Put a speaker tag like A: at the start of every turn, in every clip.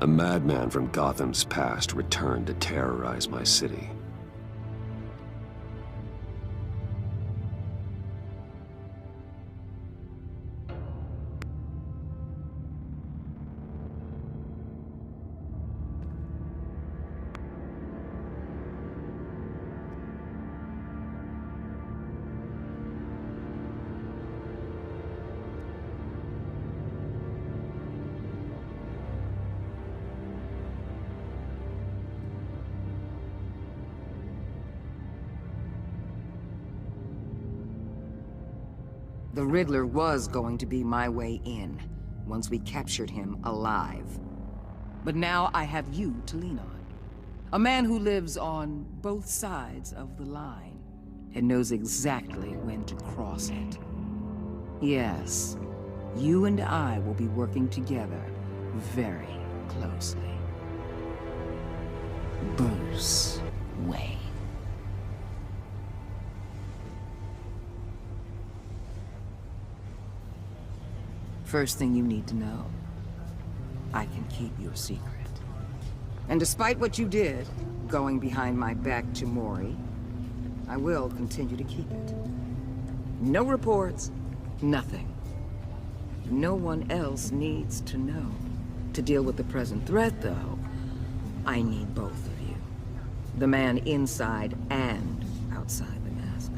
A: A madman from Gotham's past returned to terrorize my city.
B: The Riddler was going to be my way in, once we captured him alive. But now I have you to lean on. A man who lives on both sides of the line, and knows exactly when to cross it. Yes, you and I will be working together very closely. Bruce Wayne. First thing you need to know, I can keep your secret. And despite what you did, going behind my back to Mori, I will continue to keep it. No reports, nothing. No one else needs to know. To deal with the present threat, though, I need both of you. The man inside and outside the mask.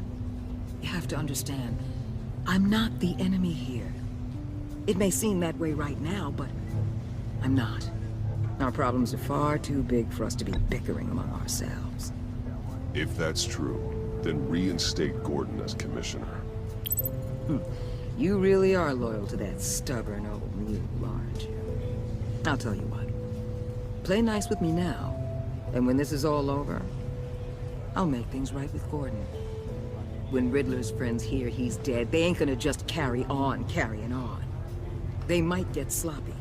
B: You have to understand, I'm not the enemy here. It may seem that way right now, but I'm not. Our problems are far too big for us to be bickering among ourselves.
A: If that's true, then reinstate Gordon as commissioner.
B: You really are loyal to that stubborn old mule, aren't you? I'll tell you what. Play nice with me now, and when this is all over, I'll make things right with Gordon. When Riddler's friends hear he's dead, they ain't gonna just carry on carrying on. They might get sloppy.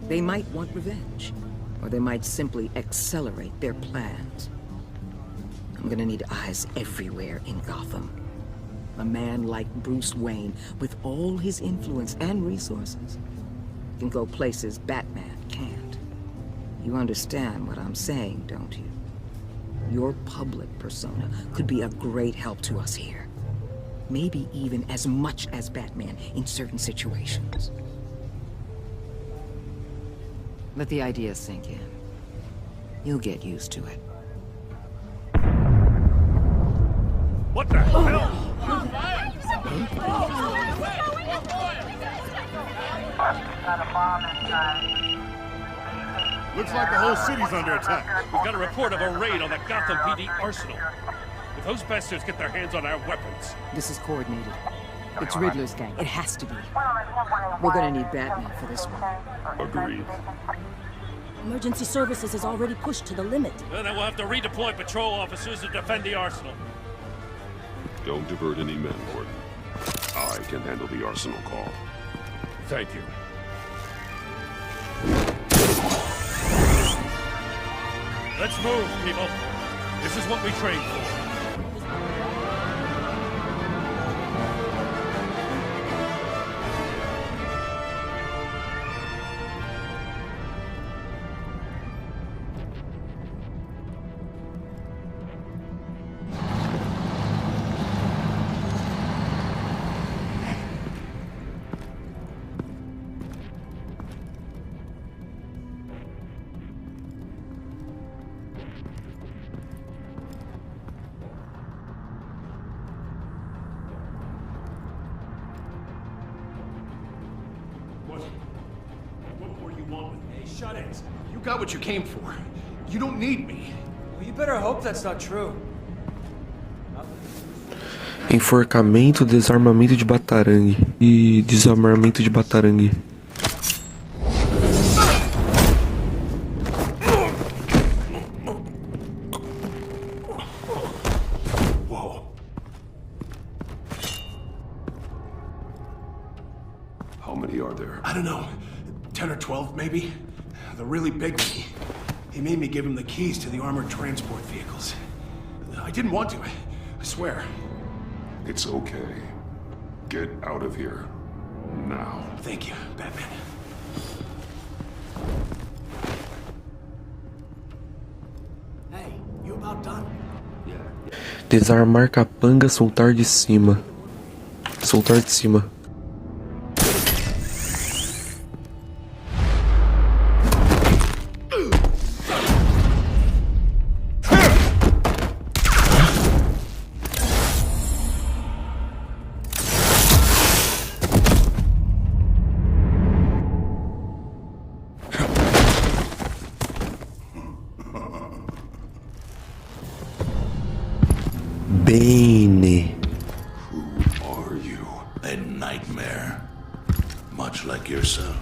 B: They might want revenge. Or they might simply accelerate their plans. I'm gonna need eyes everywhere in Gotham. A man like Bruce Wayne, with all his influence and resources, can go places Batman can't. You understand what I'm saying, don't you? Your public persona could be a great help to us here. Maybe even as much as Batman in certain situations. Let the idea sink in. You'll get used to it.
C: What the hell?
D: Looks like the whole city's under attack.
C: We've got a report of a raid on the Gotham PD arsenal. If those bastards get their hands on our weapons...
B: This is coordinated. It's Riddler's gang. It has to be. We're gonna need Batman for this one.
A: Agreed.
E: Emergency services is already pushed to the limit.
C: Then we'll have to redeploy patrol officers to defend the arsenal.
A: Don't divert any men, Gordon. I can handle the arsenal call.
C: Thank you. Let's move, people. This is what we trained for.
D: What more do you want with me? Hey, shut it. You got what you came for. You don't need me.
F: Well, you better hope that's not true.
G: Enforcamento, desarmamento de batarangue e desarmamento de batarangue.
D: Whoa.
A: How many are there?
D: I don't know. 10 or 12, maybe? The really big one. He made me give him the keys to the armored transport vehicles. I didn't want to, I swear.
A: It's okay. Get out of here. Now.
D: Thank you, Batman.
G: Desarmar capanga, soltar de cima. Soltar de cima. Bane.
H: Who are you? A nightmare. Much like yourself.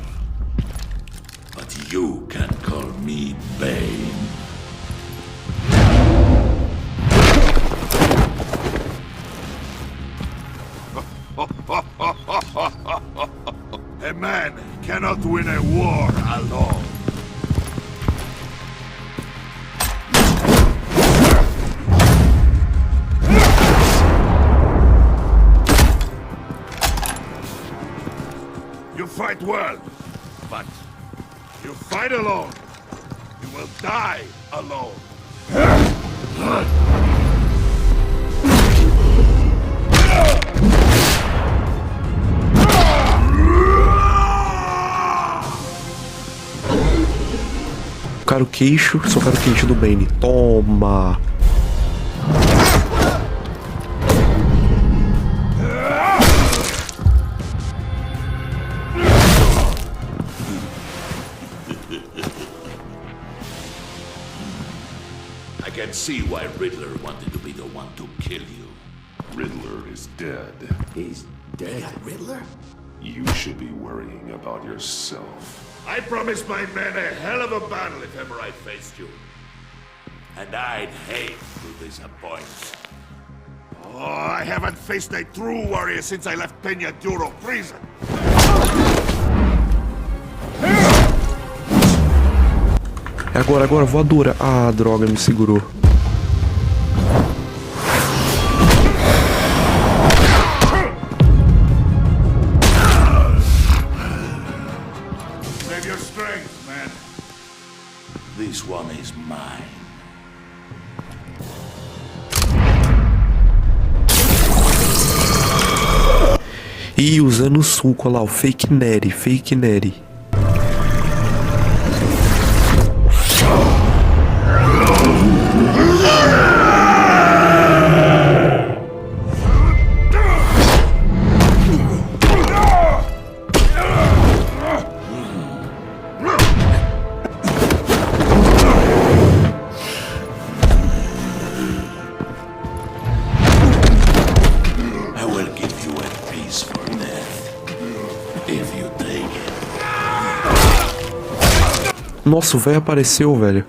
H: But you can't call me Bane. A man cannot win a war alone. You fight well, but you fight alone. You will die alone.
G: Socar o queixo do Bane. Toma!
H: I can see why Riddler wanted to be the one to kill you.
A: Riddler is dead.
H: He's dead? Riddler?
A: You should be worrying about yourself.
H: I promised my men a hell of a battle if ever I faced you. And I'd hate to disappoint. Oh, I haven't faced a true warrior since I left Peña Duro prison.
G: É agora, voadora. Ah, droga, me segurou.
H: Save your strength, man. This one is mine.
G: E usando o suco, olha lá, o fake Neri.
H: I will give you a piece for death. If you take it.
G: Nossa, o velho apareceu, velho.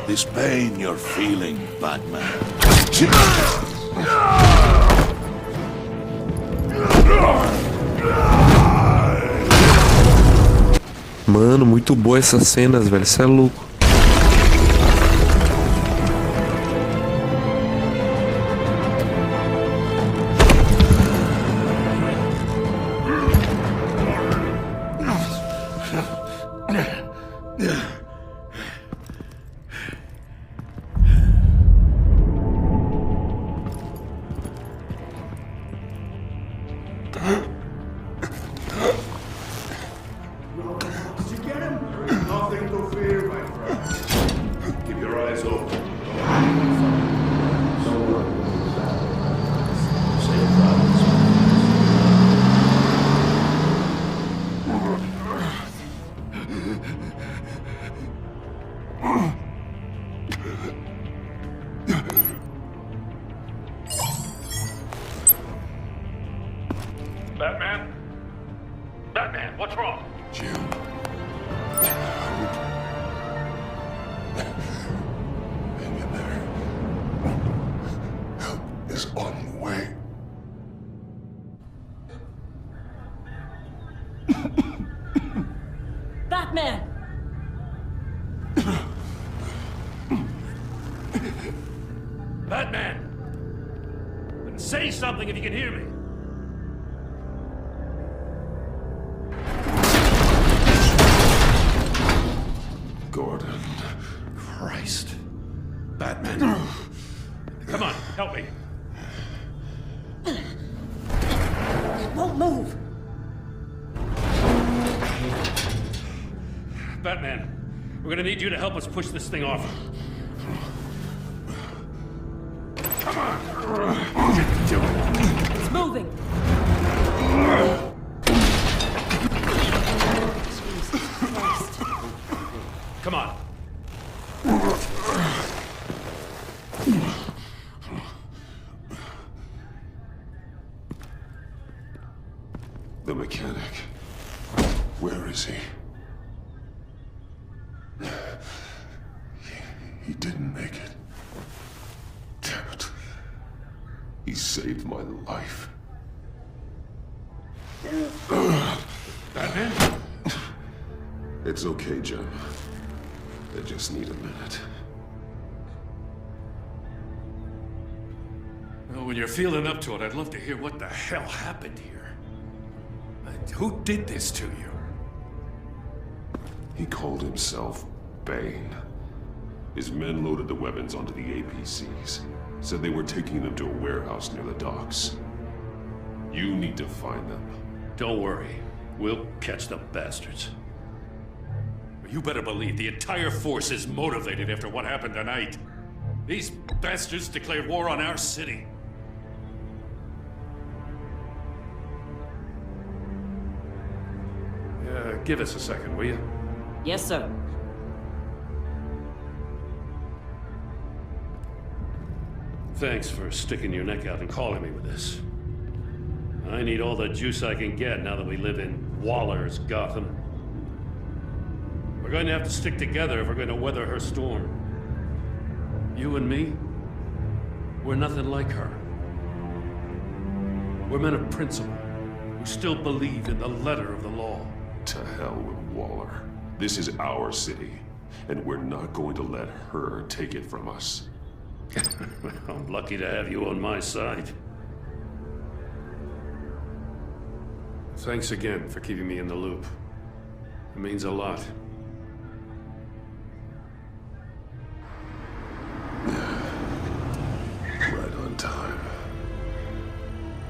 H: This pain you're feeling, Batman.
G: Mano, muito boa essas cenas, velho. Cê é louco.
H: Nothing to fear, my friend. Keep your eyes open.
C: Batman? Batman, what's wrong?
A: Jim.
H: Hang in there. Help is on the way.
E: Batman!
C: Batman! Say something if you can hear me.
A: Gordon.
C: Christ. Batman. Come on, help me.
E: It won't move.
C: Batman, we're gonna need you to help us push this thing off. Come on!
E: It's moving. Jesus Christ.
C: Come on.
A: The mechanic. Where is he? He didn't make it. Damn it. He saved my life.
C: Batman?
A: It's okay, Jim. I just need a minute.
C: Well, when you're feeling up to it, I'd love to hear what the hell happened here. Who did this to you?
A: He called himself Bane. His men loaded the weapons onto the APCs. Said they were taking them to a warehouse near the docks. You need to find them.
C: Don't worry. We'll catch the bastards. You better believe the entire force is motivated after what happened tonight. These bastards declared war on our city. Give us a second, will you?
E: Yes, sir.
C: Thanks for sticking your neck out and calling me with this. I need all the juice I can get now that we live in Waller's Gotham. We're going to have to stick together if we're going to weather her storm. You and me, we're nothing like her. We're men of principle who still believe in the letter of the law.
A: To hell with Waller. This is our city, and we're not going to let her take it from us.
C: I'm lucky to have you on my side. Thanks again for keeping me in the loop. It means a lot.
A: Right on time.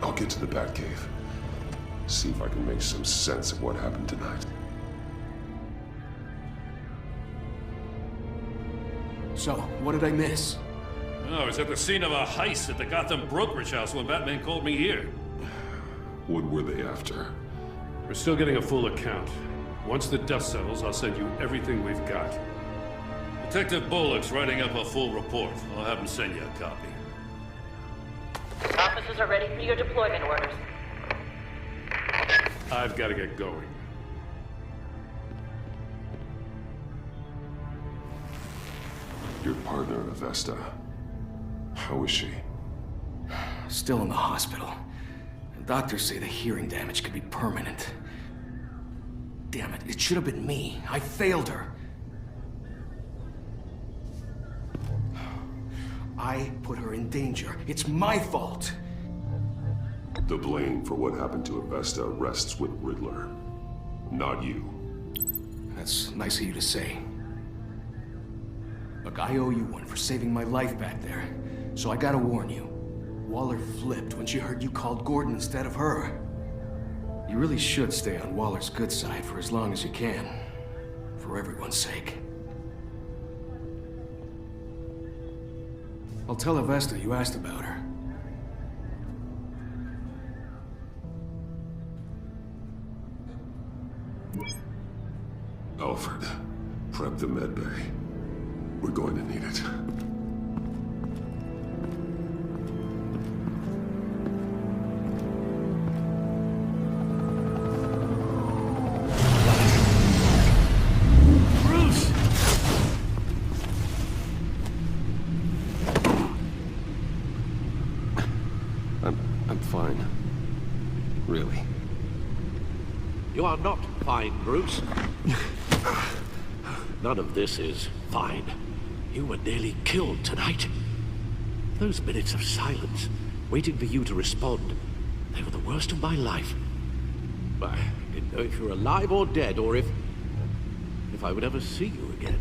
A: I'll get to the Batcave. See if I can make some sense of what happened tonight.
D: So, what did I miss?
C: I was at the scene of a heist at the Gotham brokerage house when Batman called me here.
A: What were they after?
C: We're still getting a full account. Once the dust settles, I'll send you everything we've got. Detective Bullock's writing up a full report. I'll have him send you a copy.
I: Officers are ready for your deployment orders.
C: I've got to get going.
A: Your partner, Avesta. How is she?
D: Still in the hospital. Doctors say the hearing damage could be permanent. Damn it, it should have been me. I failed her. I put her in danger. It's my fault.
A: The blame for what happened to Avesta rests with Riddler, not you.
D: That's nice of you to say. Look, I owe you one for saving my life back there. So I gotta warn you. Waller flipped when she heard you called Gordon instead of her. You really should stay on Waller's good side for as long as you can. For everyone's sake. I'll tell Avesta you asked about her.
A: Alfred, prep the med bay. We're going to need it. I'm fine. Really.
J: You are not fine, Bruce. None of this is fine. You were nearly killed tonight. Those minutes of silence, waiting for you to respond, they were the worst of my life. I didn't know if you were alive or dead, or if I would ever see you again.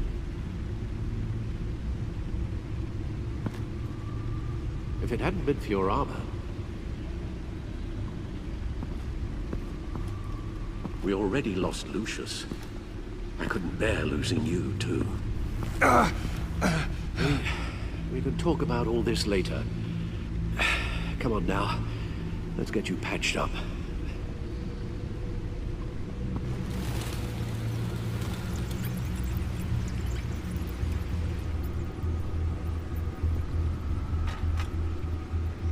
J: If it hadn't been for your armor, we already lost Lucius. I couldn't bear losing you, too. We can talk about all this later. Come on now. Let's get you patched up.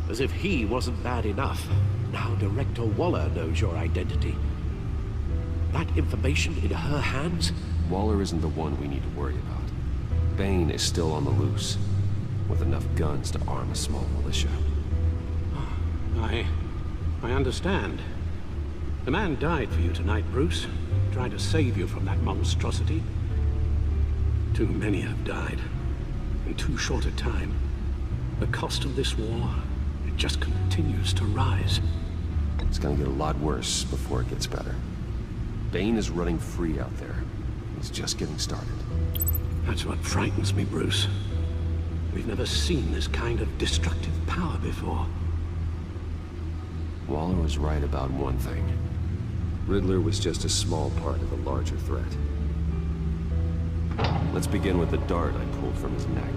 J: As if he wasn't bad enough, now Director Waller knows your identity. That information in her hands?
A: Waller isn't the one we need to worry about. Bane is still on the loose, with enough guns to arm a small militia.
J: I understand. The man died for you tonight, Bruce. Trying to save you from that monstrosity. Too many have died. In too short a time. The cost of this war, it just continues to rise.
A: It's gonna get a lot worse before it gets better. Bane is running free out there. He's just getting started.
J: That's what frightens me, Bruce. We've never seen this kind of destructive power before.
A: Waller was right about one thing. Riddler was just a small part of a larger threat. Let's begin with the dart I pulled from his neck.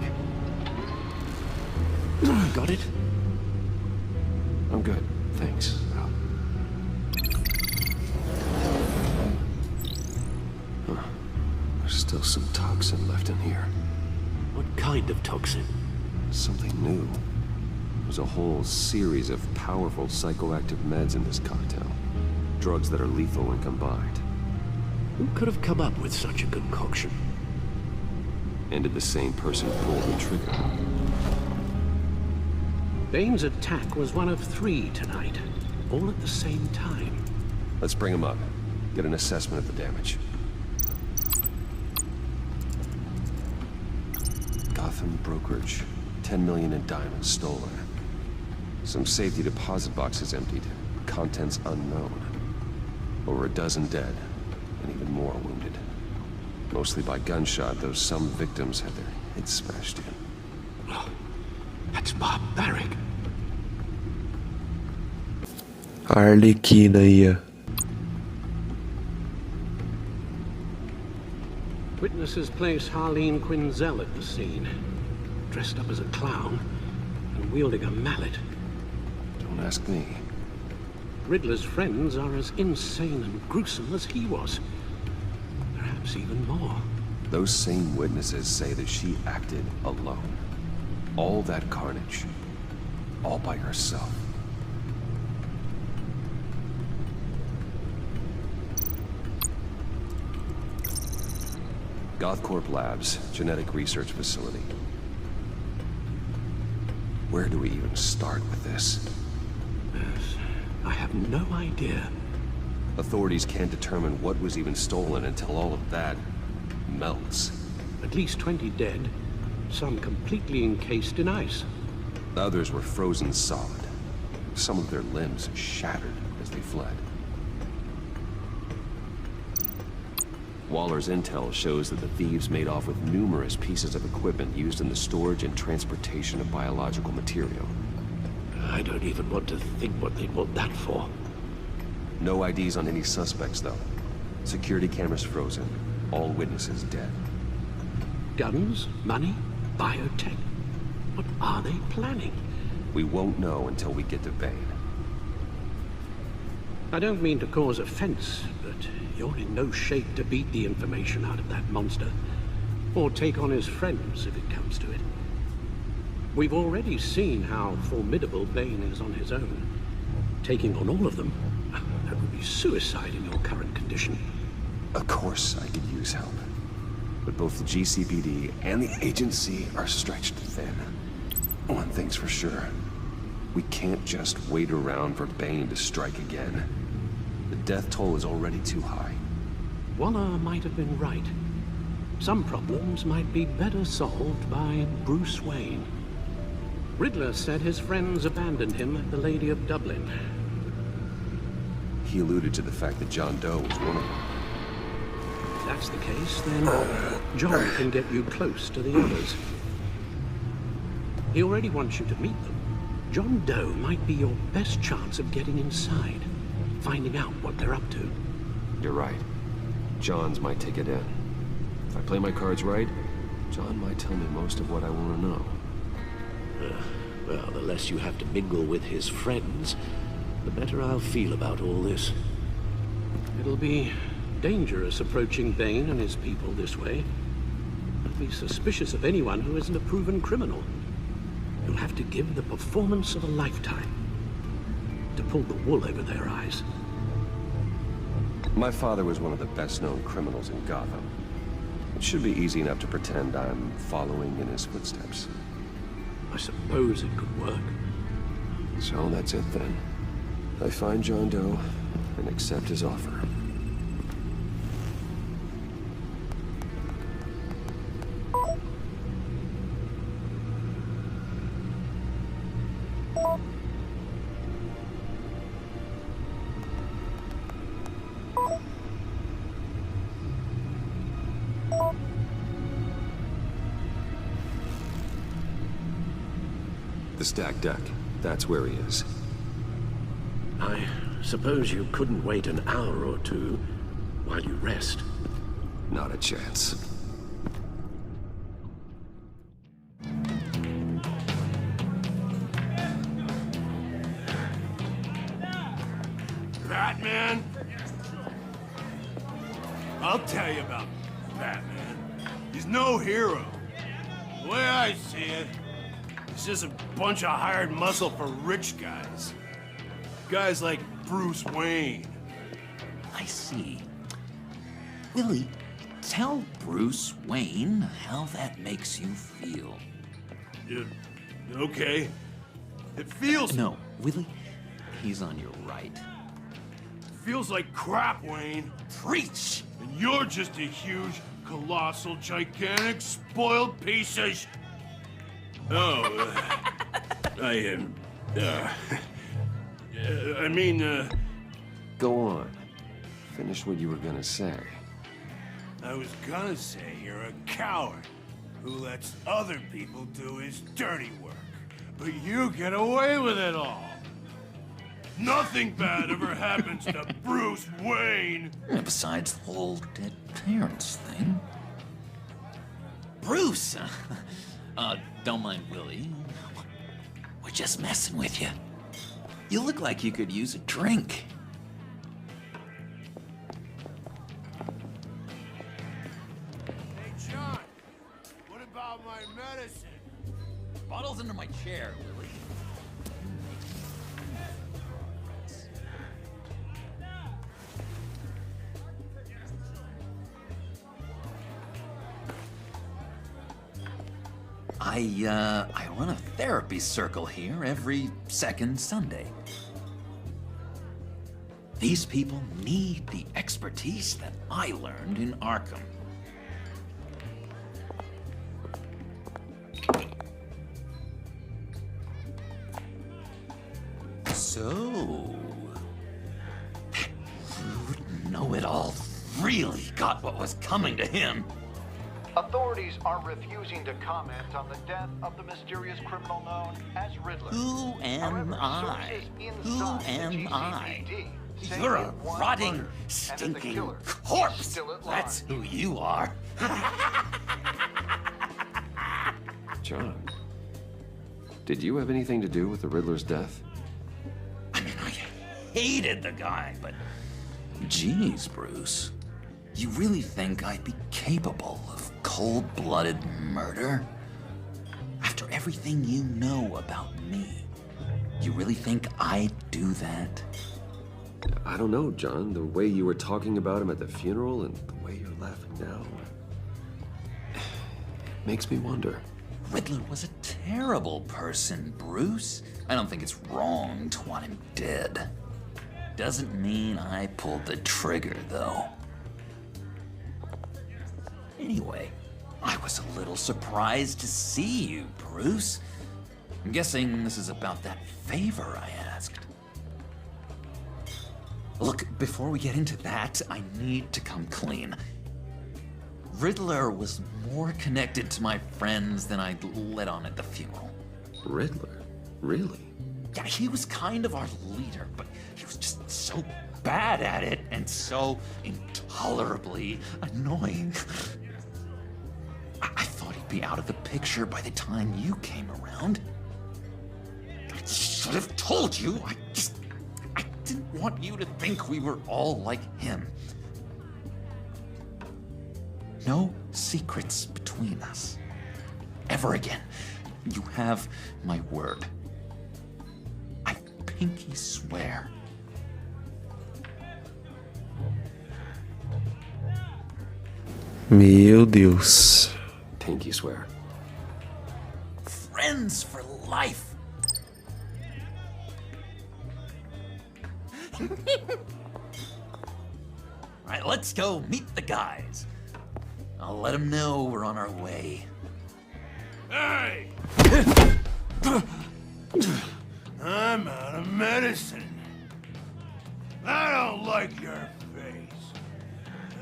J: Got it?
A: I'm good, thanks. There's still some toxin left in here.
J: What kind of toxin?
A: Something new. There's a whole series of powerful psychoactive meds in this cocktail. Drugs that are lethal when combined.
J: Who could have come up with such a concoction?
A: And did the same person pull the trigger?
J: Bane's attack was one of 3 tonight, all at the same time.
A: Let's bring him up. Get an assessment of the damage. Gotham brokerage. 10 million in diamonds stolen. Some safety deposit boxes emptied. Contents unknown. Over a dozen dead, and even more wounded. Mostly by gunshot, though some victims had their heads smashed in.
J: Oh, that's barbaric.
G: A Arlequina aí.
J: Witnesses place Harleen Quinzel at the scene, dressed up as a clown and wielding a mallet.
A: Don't ask me.
J: Riddler's friends are as insane and gruesome as he was. Perhaps even more.
A: Those same witnesses say that she acted alone. All that carnage. All by herself. Gothcorp Labs, genetic research facility. Where do we even start with this?
J: Yes, I have no idea.
A: Authorities can't determine what was even stolen until all of that melts.
J: At least 20 dead, some completely encased in ice.
A: Others were frozen solid. Some of their limbs shattered as they fled. Waller's intel shows that the thieves made off with numerous pieces of equipment used in the storage and transportation of biological material.
J: I don't even want to think what they'd want that for.
A: No IDs on any suspects, though. Security cameras frozen. All witnesses dead.
J: Guns? Money? Biotech? What are they planning?
A: We won't know until we get to Bane.
J: I don't mean to cause offense, but you're in no shape to beat the information out of that monster. Or take on his friends, if it comes to it. We've already seen how formidable Bane is on his own. Taking on all of them, that would be suicide in your current condition.
A: Of course I could use help. But both the GCPD and the agency are stretched thin. One thing's for sure. We can't just wait around for Bane to strike again. The death toll is already too high.
J: Waller might have been right. some problems might be better solved by Bruce Wayne. Riddler said his friends abandoned him at the Lady of Dublin.
A: He alluded to the fact that John Doe was one of them.
J: If that's the case, then John can get you close to the others. He already wants you to meet them. John Doe might be your best chance of getting inside, finding out what they're up to.
A: You're right. John's my ticket in. If I play my cards right, John might tell me most of what I want to know.
J: Well, the less you have to mingle with his friends, the better I'll feel about all this. It'll be dangerous approaching Bane and his people this way. I'd be suspicious of anyone who isn't a proven criminal. You'll have to give the performance of a lifetime to pull the wool over their eyes.
A: My father was one of the best-known criminals in Gotham. It should be easy enough to pretend I'm following in his footsteps.
J: I suppose it could work.
A: So that's it then. I find John Doe and accept his offer. The stacked deck. That's where he is.
J: I suppose you couldn't wait an hour or two while you rest.
A: Not a chance.
H: Batman? I'll tell you about Batman. He's no hero. The way I see it, he's just a bunch of hired muscle for rich guys. Guys like Bruce Wayne.
K: I see. Willie, tell Bruce Wayne how that makes you feel.
H: Yeah, okay. It feels...
K: No, Willie, he's on your right.
H: Feels like crap, Wayne.
K: Preach!
H: And you're just a huge, colossal, gigantic, spoiled piece of I mean,
A: Go on. Finish what you were gonna say.
H: I was gonna say you're a coward who lets other people do his dirty work. But you get away with it all. Nothing bad ever happens to Bruce Wayne.
K: Besides the whole dead parents thing. Bruce! Don't mind Willie. We're just messing with you. You look like you could use a drink.
H: Hey, John, what about my medicine?
K: Bottle's under my chair, Willie. I run a therapy circle here every second Sunday. These people need the expertise that I learned in Arkham. So, that rude know-it-all really got what was coming to him.
L: Authorities are refusing to comment on the death of the mysterious criminal known as Riddler.
K: Who am
L: However,
K: I?
L: sources
K: Who
L: inside the
K: am I?
L: GCPD say
K: You're a
L: he was
K: rotting,
L: murdered, and that the
K: stinking
L: killer is
K: corpse.
L: still at large.
K: That's who you are.
A: John, did you have anything to do with the Riddler's death?
K: I mean, I hated the guy, but geez, Bruce, you really think I'd be capable of cold-blooded murder? After everything you know about me, you really think I'd do that?
A: I don't know, John. The way you were talking about him at the funeral and the way you're laughing now... it makes me wonder.
K: Riddler was a terrible person, Bruce. I don't think it's wrong to want him dead. Doesn't mean I pulled the trigger, though. Anyway, I was a little surprised to see you, Bruce. I'm guessing this is about that favor I asked. Look, before we get into that, I need to come clean. Riddler was more connected to my friends than I'd let on at the funeral.
A: Riddler? Really?
K: Yeah, he was kind of our leader, but he was just so bad at it and so intolerably annoying. I thought he'd be out of the picture by the time you came around. I should have told you. I didn't want you to think we were all like him. No secrets between us. Ever again. You have my word. I pinky swear.
G: Meu Deus.
A: Pinky swear.
K: Friends for life. Alright, let's go meet the guys. I'll let them know we're on our way.
H: Hey! I'm out of medicine. I don't like your face.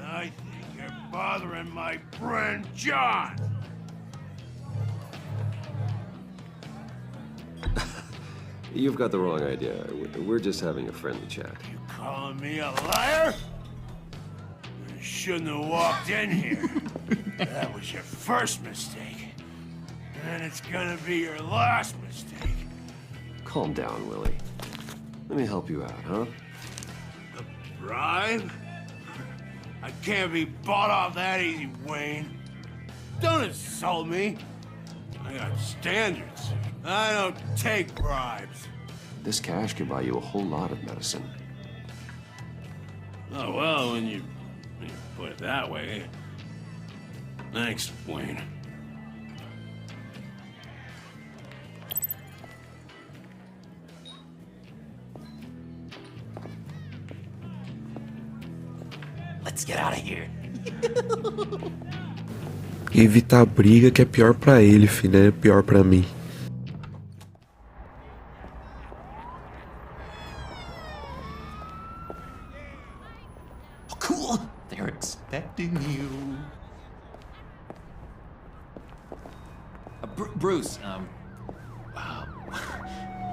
H: I think you're bothering my friend John.
A: You've got the wrong idea. We're just having a friendly chat.
H: You calling me a liar? You shouldn't have walked in here. That was your first mistake. And it's gonna be your last mistake.
A: Calm down, Willie. Let me help you out, huh?
H: A bribe? I can't be bought off that easy, Wayne. Don't insult me. I got standards. I don't take bribes.
A: This cash could buy you a whole lot of medicine.
H: Oh, well, when you put it that way. Thanks, Wayne.
K: Let's get out of here.
G: Evitar briga que é pior pra ele, filho, né? É pior pra mim.
K: Cool. They're expecting you. Bruce,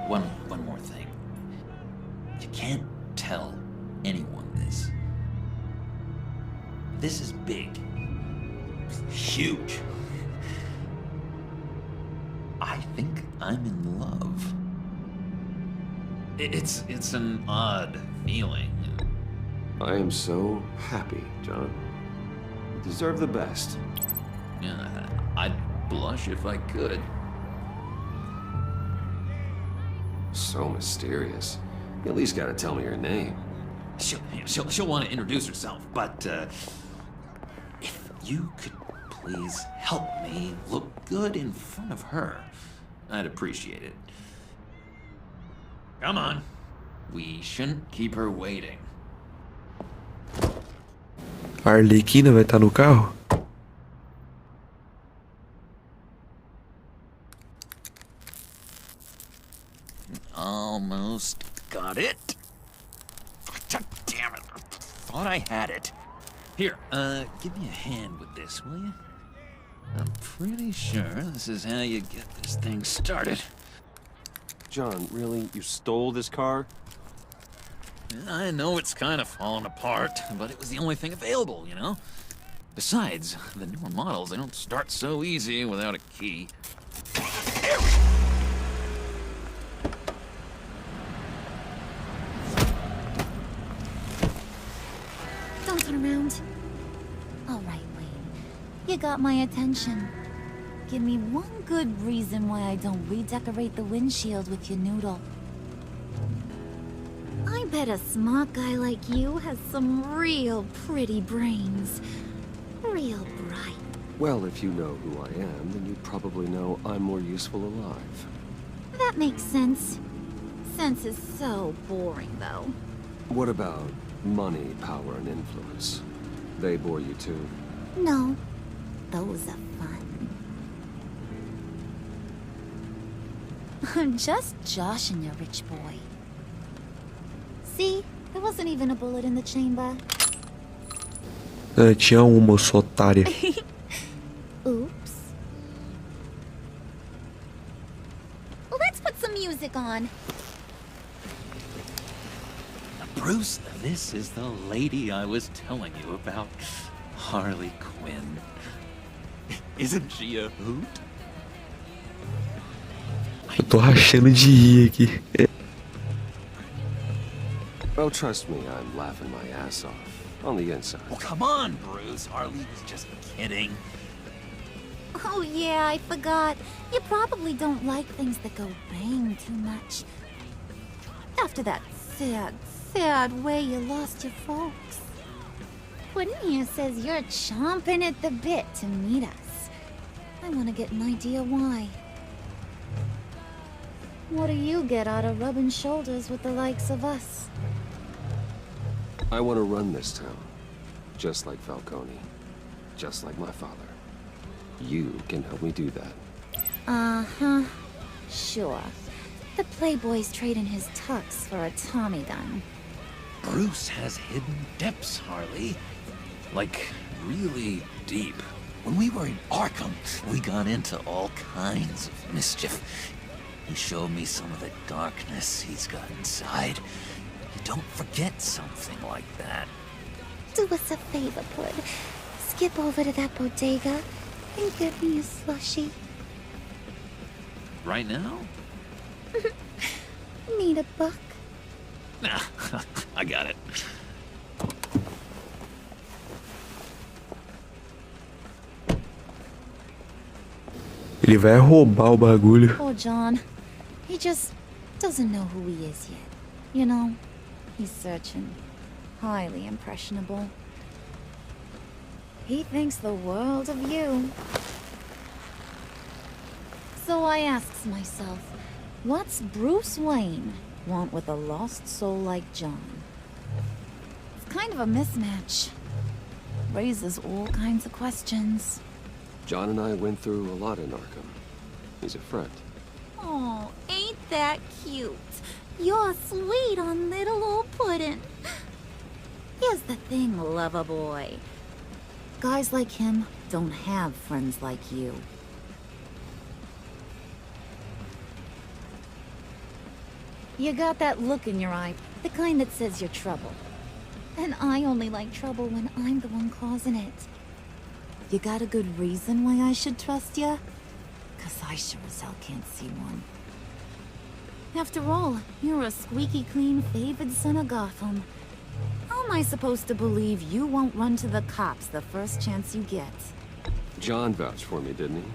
K: one more thing. You can't tell anyone this. This is big. Huge. I think I'm in love. It's an odd feeling.
A: I am so happy, John. You deserve the best.
K: Yeah, I'd blush if I could.
A: So mysterious. You at least gotta tell me your name.
K: She'll want to introduce herself, but if you could please help me look good in front of her, I'd appreciate it. Come on. We shouldn't keep her waiting.
G: A Arlequina vai estar no carro?
K: Almost got it. God damn it. Thought I had it. Here, give me a hand with this, will you? I'm pretty sure this is how you get this thing started.
A: John, really? You stole this car?
K: I know it's kind of falling apart, but it was the only thing available, you know? Besides, the newer models, they don't start so easy without a key.
M: Don't turn around. All right, Wayne. You got my attention. Give me one good reason why I don't redecorate the windshield with your noodle. I bet a smart guy like you has some real pretty brains. Real bright.
A: Well, if you know who I am, then you probably know I'm more useful alive.
M: That makes sense. Sense is so boring, though.
A: What about money, power, and influence? They bore you too?
M: No. Those are fun. Just joshing you, rich boy. See? There wasn't even a bullet in the chamber.
G: Tinha uma, eu sou otária.
M: Oops. Let's put some music on.
K: Bruce, this is the lady I was telling you about. Harley Quinn. Isn't she a hoot?
G: Eu tô rachando de rir aqui.
A: Oh, trust me, I'm laughing my ass off. On the inside.
K: Oh, come on, Bruce. Harley was just kidding.
M: Oh yeah, I forgot. You probably don't like things that go bang too much. After that sad way you lost your folks. Puddin' here says you're chomping at the bit to meet us. I want to get an idea why. What do you get out of rubbing shoulders with the likes of us?
A: I want to run this town. Just like Falcone. Just like my father. You can help me do that.
M: Uh-huh. Sure. The Playboy's trading his tux for a Tommy gun.
K: Bruce has hidden depths, Harley. Like, really deep. When we were in Arkham, we got into all kinds of mischief. He showed me some of the darkness he's got inside. You don't forget something like that.
M: Do us a favor, Pud. Skip over to that bodega and get me a slushie.
K: Right now?
M: Need a buck?
K: Nah, I got it.
G: Ele vai roubar o bagulho.
M: Poor John. He just doesn't know who he is yet. You know, he's searching. Highly impressionable. He thinks the world of you. So I asks myself, what's Bruce Wayne want with a lost soul like John? It's kind of a mismatch. Raises all kinds of questions.
A: John and I went through a lot in Arkham. He's a friend.
M: Oh, ain't that cute? You're sweet on little old Puddin'. Here's the thing, lover boy. Guys like him don't have friends like you. You got that look in your eye, the kind that says you're trouble. And I only like trouble when I'm the one causing it. You got a good reason why I should trust you? 'Cause I sure as hell can't see one. After all, you're a squeaky clean favored son of Gotham. How am I supposed to believe you won't run to the cops the first chance you get?
A: John vouched for me, didn't he?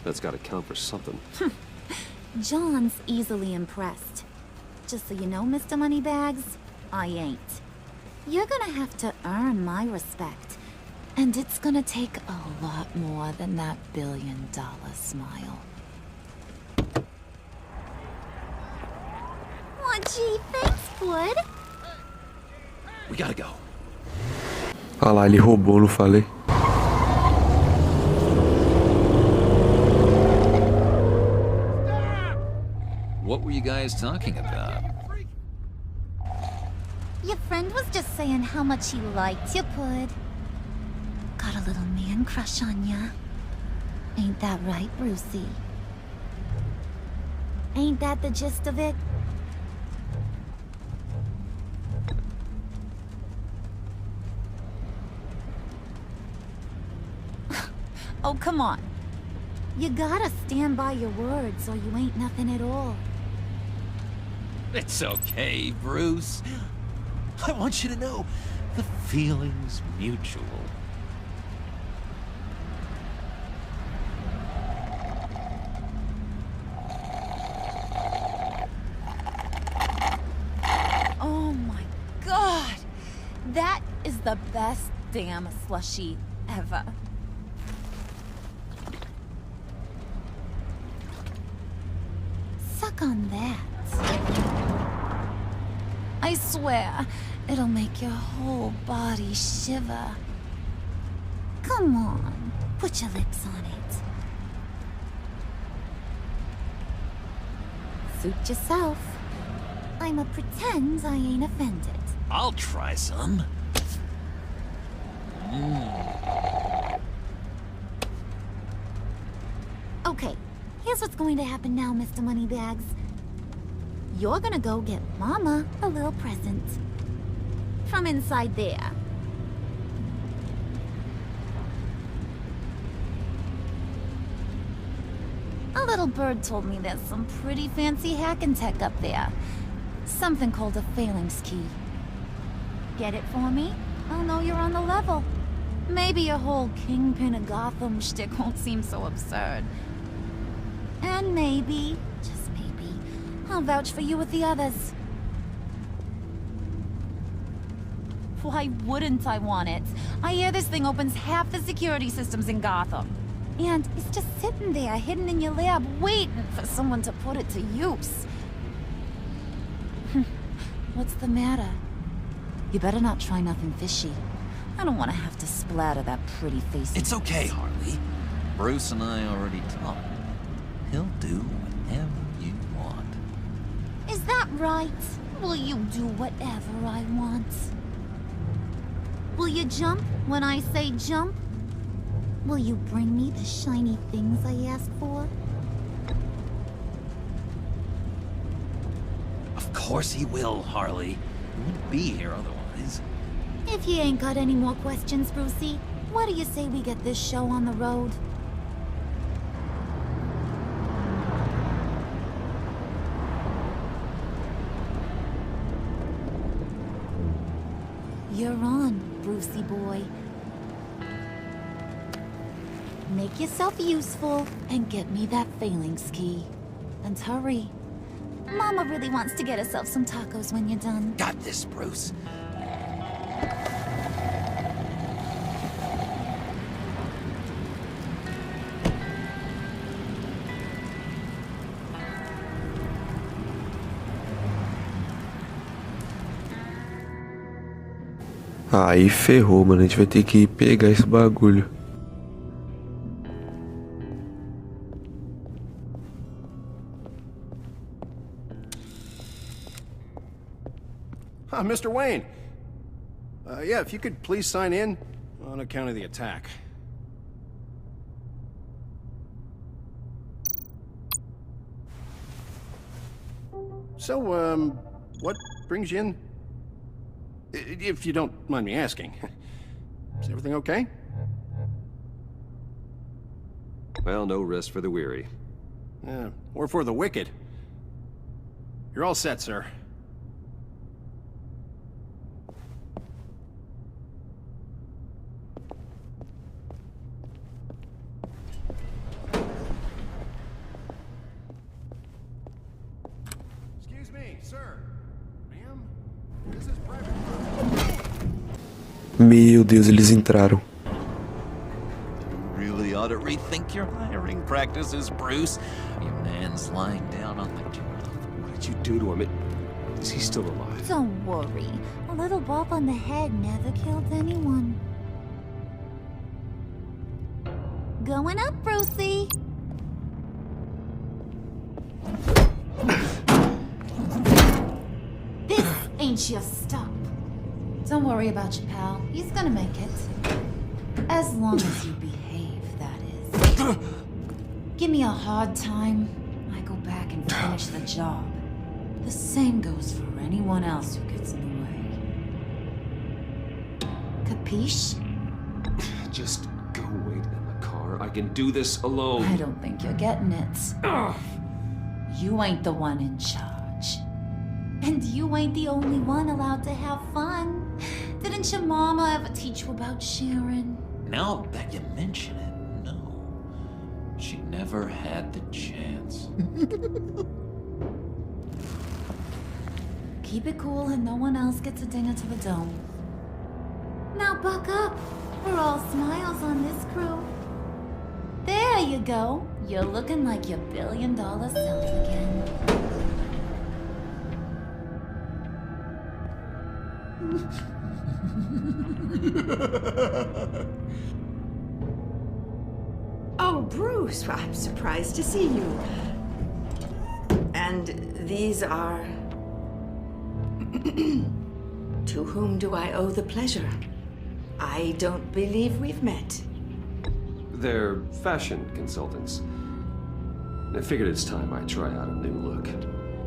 A: That's gotta count for something.
M: John's easily impressed. Just so you know, Mr. Moneybags, I ain't. You're gonna have to earn my respect. And it's gonna take a lot more than that billion-dollar smile. Oh, gee, thanks, Bud.
K: We gotta go.
G: Ah lá, ele roubou, não falei?
K: What were you guys talking about?
M: Your friend was just saying how much he liked you, Bud. Got a little man crush on ya. Ain't that right, Brucey? Ain't that the gist of it? Oh, come on. You gotta stand by your words or you ain't nothing at all.
K: It's okay, Bruce. I want you to know the feeling's mutual.
M: Oh my god! That is the best damn slushie ever. Suck on that. I swear, it'll make your whole body shiver. Come on, push Put your lips on it. Suit yourself. I'ma pretend I ain't offended.
K: I'll try some.
M: Okay, here's what's going to happen now, Mr. Moneybags. You're gonna go get Mama a little present. From inside there. A little bird told me there's some pretty fancy hacking tech up there. Something called a phalanx key. Get it for me? I'll know you're on the level. Maybe your whole Kingpin of Gotham shtick won't seem so absurd. And maybe, just maybe, I'll vouch for you with the others. Why wouldn't I want it? I hear this thing opens half the security systems in Gotham. And it's just sitting there, hidden in your lab, waiting for someone to put it to use. What's the matter? You better not try nothing fishy. I don't want to have to splatter that pretty face.
K: It's okay, Harley. Bruce and I already talked. He'll do whatever you want.
M: Is that right? Will you do whatever I want? Will you jump when I say jump? Will you bring me the shiny things I asked for?
K: Of course he will, Harley. He wouldn't be here otherwise.
M: If you ain't got any more questions, Brucey, what do you say we get this show on the road? You're on, Brucey boy. Make yourself useful and get me that phalanx key. And hurry. Mama really wants to get herself some tacos when you're done.
K: Got this, Bruce.
G: Aí ferrou, mano. A gente vai ter que pegar esse bagulho.
D: Mr. Wayne. Yeah, if you could please sign in on account of the attack. So, what brings you in? If you don't mind me asking. Is everything okay?
A: Well, no rest for the weary.
D: Yeah, or for the wicked. You're all set, sir. Excuse me, sir. Ma'am? This is private property.
G: Meu Deus, eles entraram.
K: You really ought to rethink your hiring practices, Bruce. Your man's lying down on the job.
A: What did you do to him? Is he still alive?
M: Don't worry. A little bump on the head never killed anyone. Going up, Brucey. This ain't your stop. Don't worry about your pal. He's gonna make it. As long as you behave, that is. Give me a hard time, I go back and finish the job. The same goes for anyone else who gets in the way. Capiche?
A: Just go wait in the car. I can do this alone.
M: I don't think you're getting it. You ain't the one in charge. And you ain't the only one allowed to have fun. Didn't your mama ever teach you about sharing?
K: Now that you mention it, no. She never had the chance.
M: Keep it cool and no one else gets a dinger to the dome. Now buck up. We're all smiles on this crew. There you go. You're looking like your billion-dollar self again.
N: Oh, Bruce, well, I'm surprised to see you. And these are... To whom do I owe the pleasure? I don't believe we've met.
A: They're fashion consultants. I figured it's time I try out a new look.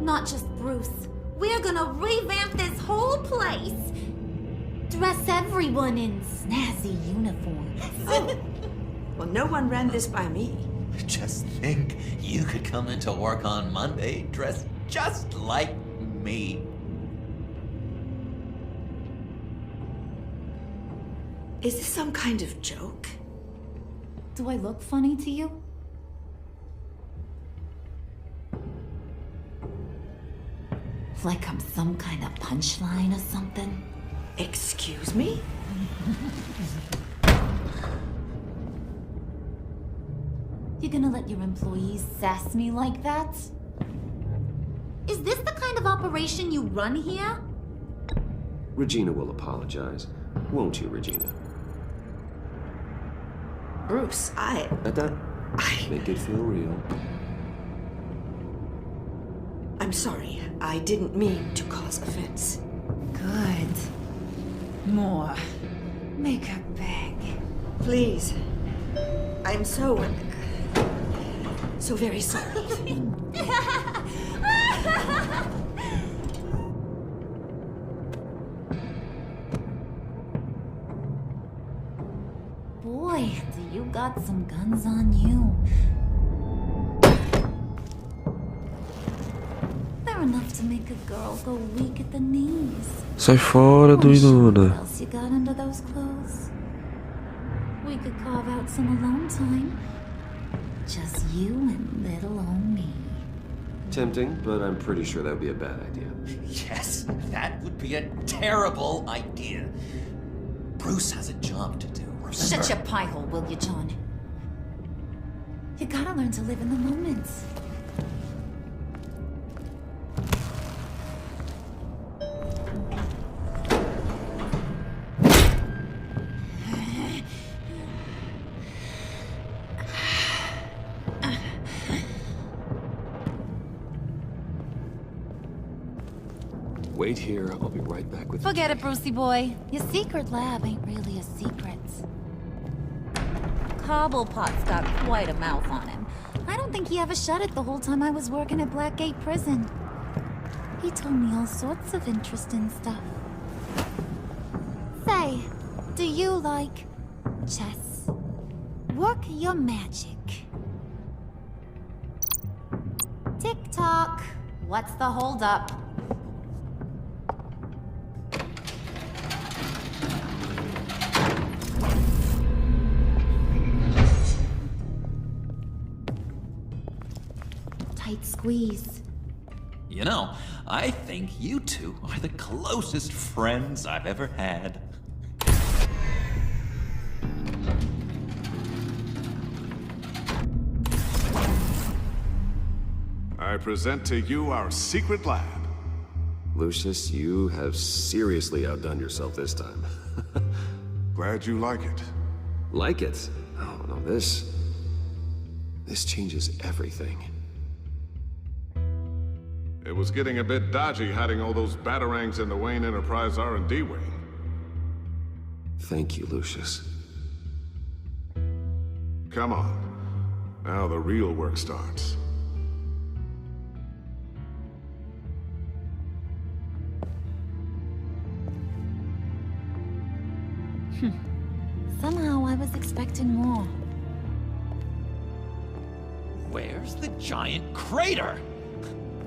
M: Not just Bruce. We're gonna revamp this whole place. Dress everyone in snazzy uniforms.
N: Oh. Well, no one ran this by me.
K: Just think, you could come into work on Monday dressed just like me.
N: Is this some kind of joke?
M: Do I look funny to you? Like I'm some kind of punchline or something?
N: Excuse me?
M: You gonna let your employees sass me like that? Is this the kind of operation you run here?
A: Regina will apologize. Won't you, Regina?
N: Bruce,
A: Make it feel real.
N: I'm sorry. I didn't mean to cause offense.
B: Good. More. Make her beg.
N: Please. I'm so very sorry.
M: Boy, do you got some guns on you. They're enough to make a girl go weak at the knees.
G: Sai fora, doidona.
M: What else you got under those clothes? We could carve out some alone time. Just you and little old me.
A: Tempting, but I'm pretty sure that would be a bad idea.
K: Yes, that would be a terrible idea. Bruce has a job to do, remember?
M: Shut your pie hole, will you, John? You gotta learn to live in the moment.
A: Wait here, I'll be right back with you.
M: Forget it, Brucey boy. Your secret lab ain't really a secret. Cobblepot's got quite a mouth on him. I don't think he ever shut it the whole time I was working at Blackgate Prison. He told me all sorts of interesting stuff. Say, do you like chess? Work your magic. Tick-tock. What's the holdup? Tight squeeze.
K: You know, I think you two are the closest friends I've ever had.
O: I present to you our secret lab.
A: Lucius, you have seriously outdone yourself this time.
O: Glad you like it.
A: Like it? Oh, no, this changes everything.
O: It was getting a bit dodgy hiding all those batarangs in the Wayne Enterprise R&D wing.
A: Thank you, Lucius.
O: Come on. Now the real work starts.
M: Somehow I was expecting more.
K: Where's the giant crater?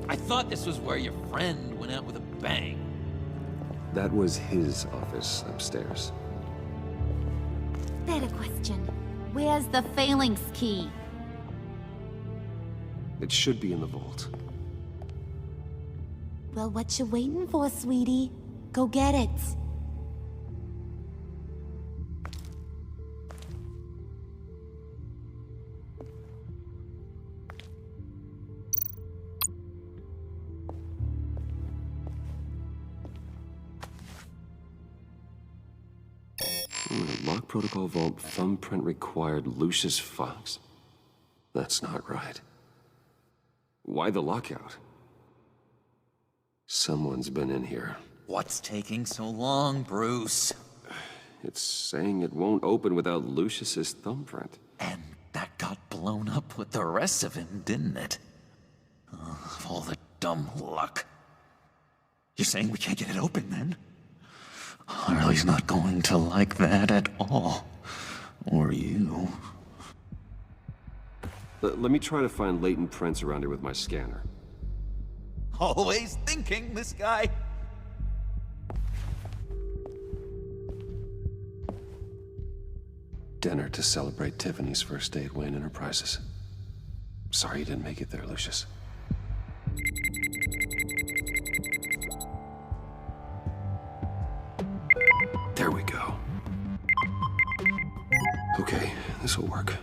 K: I thought this was where your friend went out with a bang.
A: That was his office upstairs.
M: Better question. Where's the phalanx key?
A: It should be in the vault.
M: Well, what you waiting for, sweetie? Go get it.
A: Lock protocol vault thumbprint required Lucius Fox. That's not right. Why the lockout? Someone's been in here.
K: What's taking so long, Bruce?
A: It's saying it won't open without Lucius's thumbprint.
K: And that got blown up with the rest of him, didn't it? Of all the dumb luck. You're saying we can't get it open, then? Harley's not going to like that at all. Or you.
A: Let me try to find latent prints around here with my scanner.
K: Always thinking, this guy.
A: Dinner to celebrate Tiffany's first day at Wayne Enterprises. Sorry you didn't make it there, Lucius. There we go. Okay, this will work.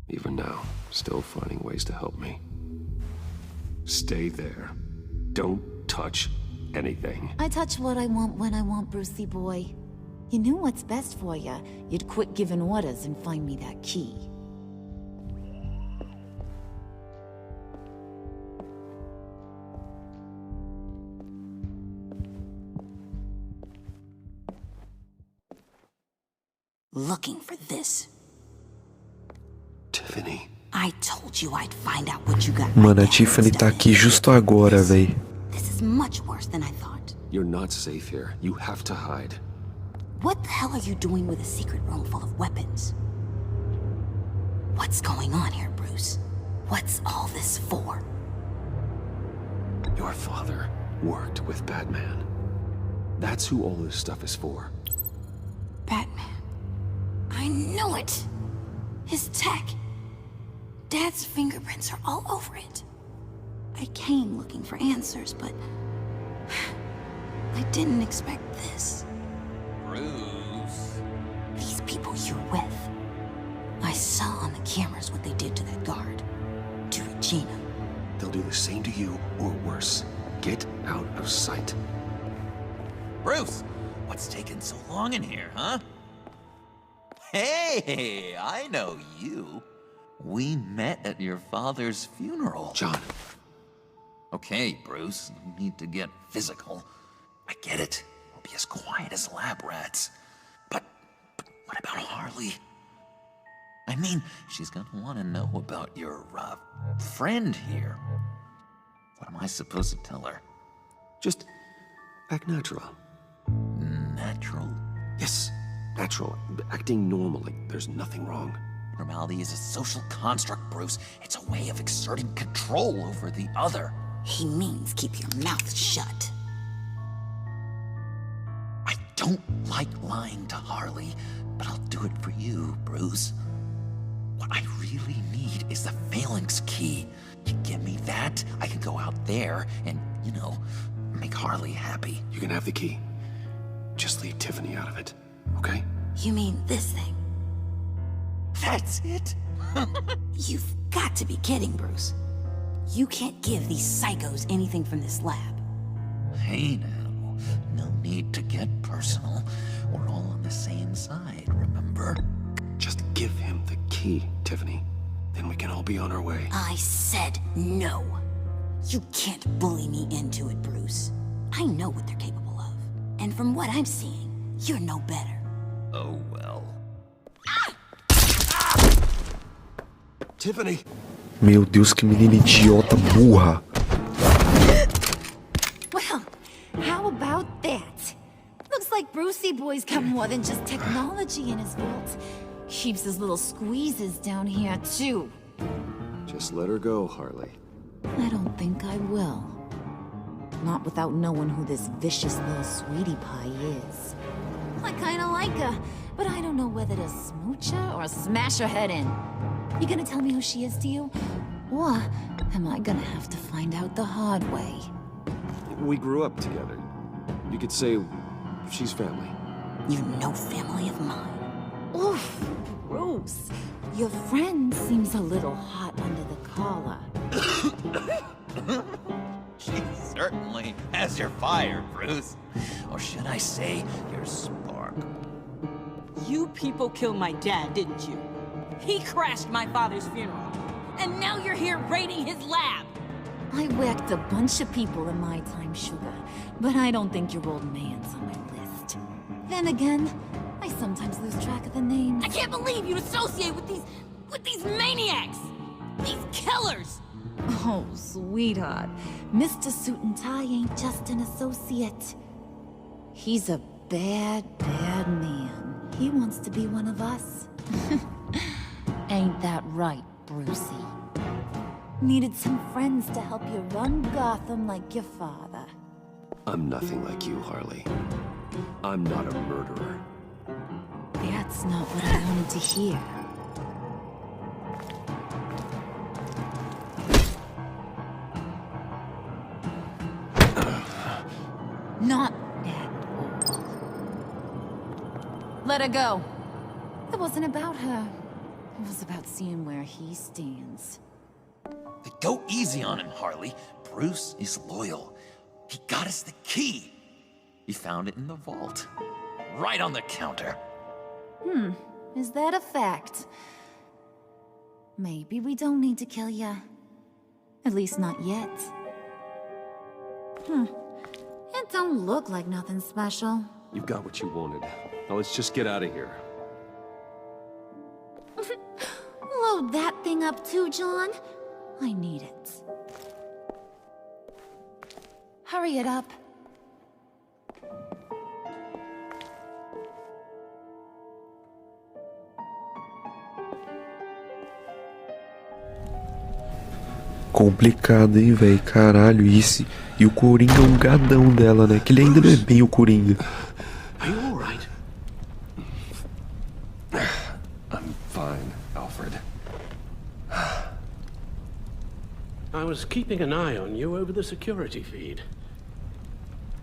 A: Even now, still finding ways to help me. Stay there. Don't touch anything.
M: I touch what I want when I want, Brucey boy. You knew what's best for you. You'd quit giving orders and find me that key.
E: Looking for this.
A: Tiffany.
E: I told you I'd find out what you got.
G: Mano, a Tiffany tá aqui justo agora, véi.
E: This is much worse than I thought.
A: You're not safe here. You have to hide.
E: What the hell are you doing with a secret room full of weapons? What's going on here, Bruce? What's all this for?
A: Your father worked with Batman. That's who all this stuff is for.
E: Batman. I knew it! His tech. Dad's fingerprints are all over it. I came looking for answers, but I didn't expect this.
K: Bruce.
E: These people you're with. I saw on the cameras what they did to that guard. To Regina.
A: They'll do the same to you, or worse. Get out of sight.
K: Bruce, what's taking so long in here, huh? Hey, I know you. We met at your father's funeral.
A: John.
K: Okay, Bruce, no need to get physical. I get it. We'll be as quiet as lab rats. But what about Harley? I mean, she's gonna want to know about your, friend here. What am I supposed to tell her?
A: Just act natural.
K: Natural?
A: Yes, natural. Acting normally. There's nothing wrong.
K: Normality is a social construct, Bruce. It's a way of exerting control over the other.
E: He means keep your mouth shut.
K: I don't like lying to Harley, but I'll do it for you, Bruce. What I really need is the phalanx key. You give me that, I can go out there and, you know, make Harley happy.
A: You can have the key. Just leave Tiffany out of it, okay?
E: You mean this thing?
K: That's it?
E: You've got to be kidding, Bruce. You can't give these psychos anything from this lab.
K: Hey now, no need to get personal. We're all on the same side, remember?
A: Just give him the key, Tiffany. Then we can all be on our way.
E: I said no. You can't bully me into it, Bruce. I know what they're capable of. And from what I'm seeing, you're no better.
K: Oh well.
A: Tiffany!
G: Meu Deus, que menina idiota burra.
M: Well, how about that? Looks like Brucey Boy's got more than just technology in his vault. Keeps his little squeezes down here, too.
A: Just let her go, Harley.
M: I don't think I will. Not without knowing who this vicious little sweetie pie is. I kinda like her, but I don't know whether to smooch her or smash her head in. You gonna tell me who she is to you? Or am I gonna have to find out the hard way?
A: We grew up together. You could say she's family.
E: You're no family of mine.
M: Oof, Bruce. Your friend seems a little hot under the collar.
K: She certainly has your fire, Bruce. Or should I say, your spark.
P: You people killed my dad, didn't you? He crashed my father's funeral. And now you're here raiding his lab!
M: I whacked a bunch of people in my time, Sugar, but I don't think your old man's on my list. Then again, I sometimes lose track of the names.
P: I can't believe you associate with these maniacs! These killers!
M: Oh, sweetheart. Mr. Suit and Tie ain't just an associate. He's a bad, bad man. He wants to be one of us. Ain't that right, Brucey? Needed some friends to help you run Gotham like your father.
A: I'm nothing like you, Harley. I'm not a murderer.
M: That's not what I wanted to hear. Not at all. Let her go. It wasn't about her. It was about seeing where he stands.
K: Go easy on him, Harley. Bruce is loyal. He got us the key. He found it in the vault. Right on the counter.
M: Is that a fact? Maybe we don't need to kill ya. At least not yet. It don't look like nothing special.
A: You've got what you wanted. Now let's just get out of here.
M: Load that thing up too, John. I need it. Hurry it up.
G: Complicado, hein, velho? Caralho, isso. E o Coringa é um gadão dela, né? Que ele ainda não é bem o Coringa.
J: Are you all right?
A: I'm fine, Alfred.
J: I was keeping an eye on you over the security feed.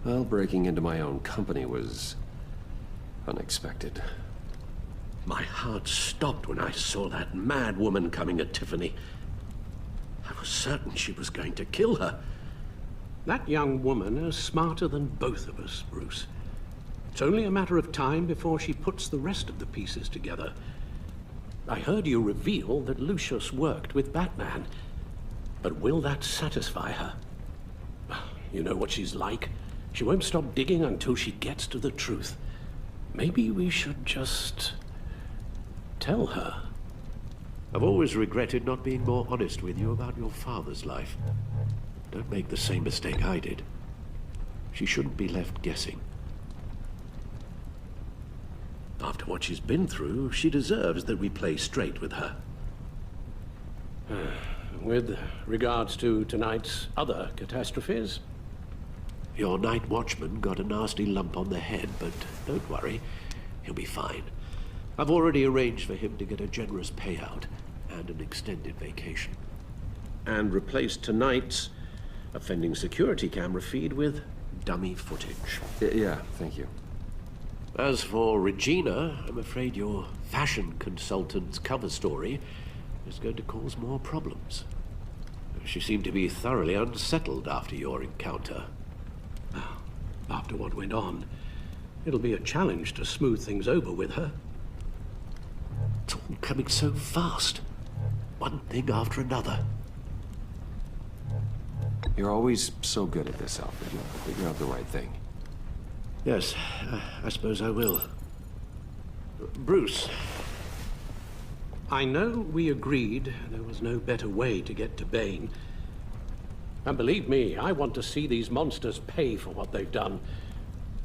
A: Well, breaking into my own company was unexpected.
J: My heart stopped when I saw that mad woman coming at Tiffany. I was certain she was going to kill her. That young woman is smarter than both of us, Bruce. It's only a matter of time before she puts the rest of the pieces together. I heard you reveal that Lucius worked with Batman. But will that satisfy her? You know what she's like. She won't stop digging until she gets to the truth. Maybe we should just tell her.
C: I've always regretted not being more honest with you about your father's life. Don't make the same mistake I did. She shouldn't be left guessing. After what she's been through, she deserves that we play straight with her.
J: With regards to tonight's other catastrophes?
C: Your night watchman got a nasty lump on the head, but don't worry, he'll be fine. I've already arranged for him to get a generous payout and an extended vacation.
J: And replaced tonight's offending security camera feed with dummy footage.
A: Yeah, thank you.
C: As for Regina, I'm afraid your fashion consultant's cover story is going to cause more problems. She seemed to be thoroughly unsettled after your encounter.
J: After what went on, it'll be a challenge to smooth things over with her.
C: It's all coming so fast. One thing after another.
A: You're always so good at this, Alfred. You'll figure out the right thing.
C: Yes, I suppose I will. Bruce.
J: I know we agreed there was no better way to get to Bane. And believe me, I want to see these monsters pay for what they've done.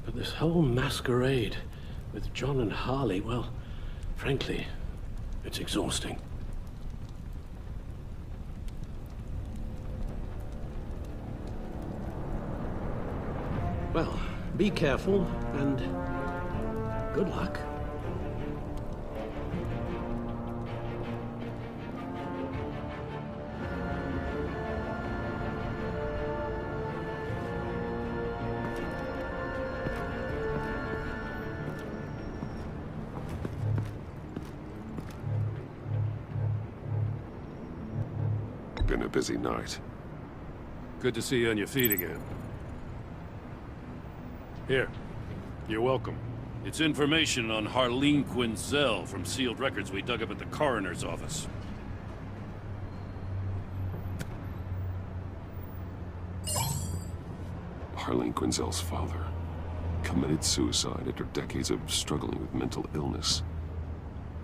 J: But this whole masquerade with John and Harley, well, frankly, it's exhausting. Well, be careful and good luck.
A: Been a busy night.
C: Good to see you on your feet again. Here. You're welcome. It's information on Harleen Quinzel from sealed records we dug up at the coroner's office.
A: Harleen Quinzel's father committed suicide after decades of struggling with mental illness.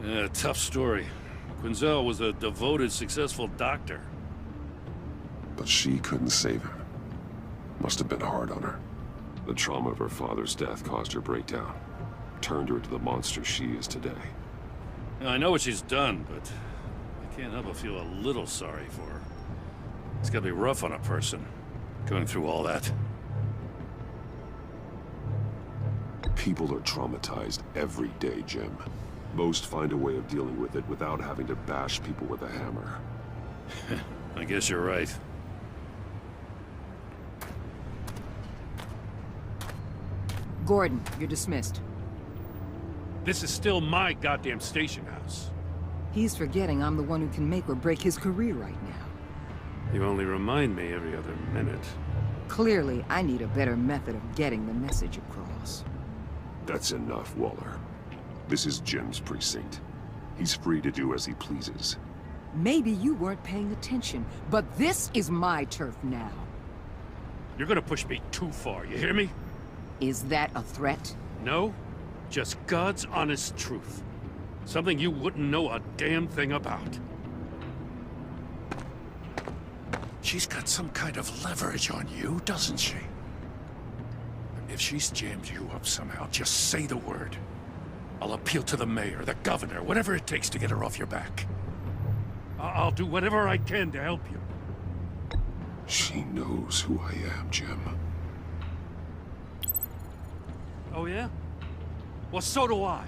C: Yeah, tough story. Quinzel was a devoted, successful doctor.
A: But she couldn't save him. Must have been hard on her. The trauma of her father's death caused her breakdown. Turned her into the monster she is today.
C: Now, I know what she's done, but I can't help but feel a little sorry for her. It's gotta be rough on a person, going through all that.
A: People are traumatized every day, Jim. Most find a way of dealing with it without having to bash people with a hammer.
C: I guess you're right.
B: Gordon, you're dismissed.
C: This is still my goddamn station house.
B: He's forgetting I'm the one who can make or break his career right now.
C: You only remind me every other minute.
B: Clearly, I need a better method of getting the message across.
A: That's enough, Waller. This is Jim's precinct. He's free to do as he pleases.
B: Maybe you weren't paying attention, but this is my turf now.
C: You're gonna push me too far, you hear me?
B: Is that a threat?
C: No, just God's honest truth. Something you wouldn't know a damn thing about.
H: She's got some kind of leverage on you, doesn't she? If she's jammed you up somehow, just say the word. I'll appeal to the mayor, the governor, whatever it takes to get her off your back.
C: I'll do whatever I can to help you.
A: She knows who I am, Jim.
C: Oh yeah? Well, so do I.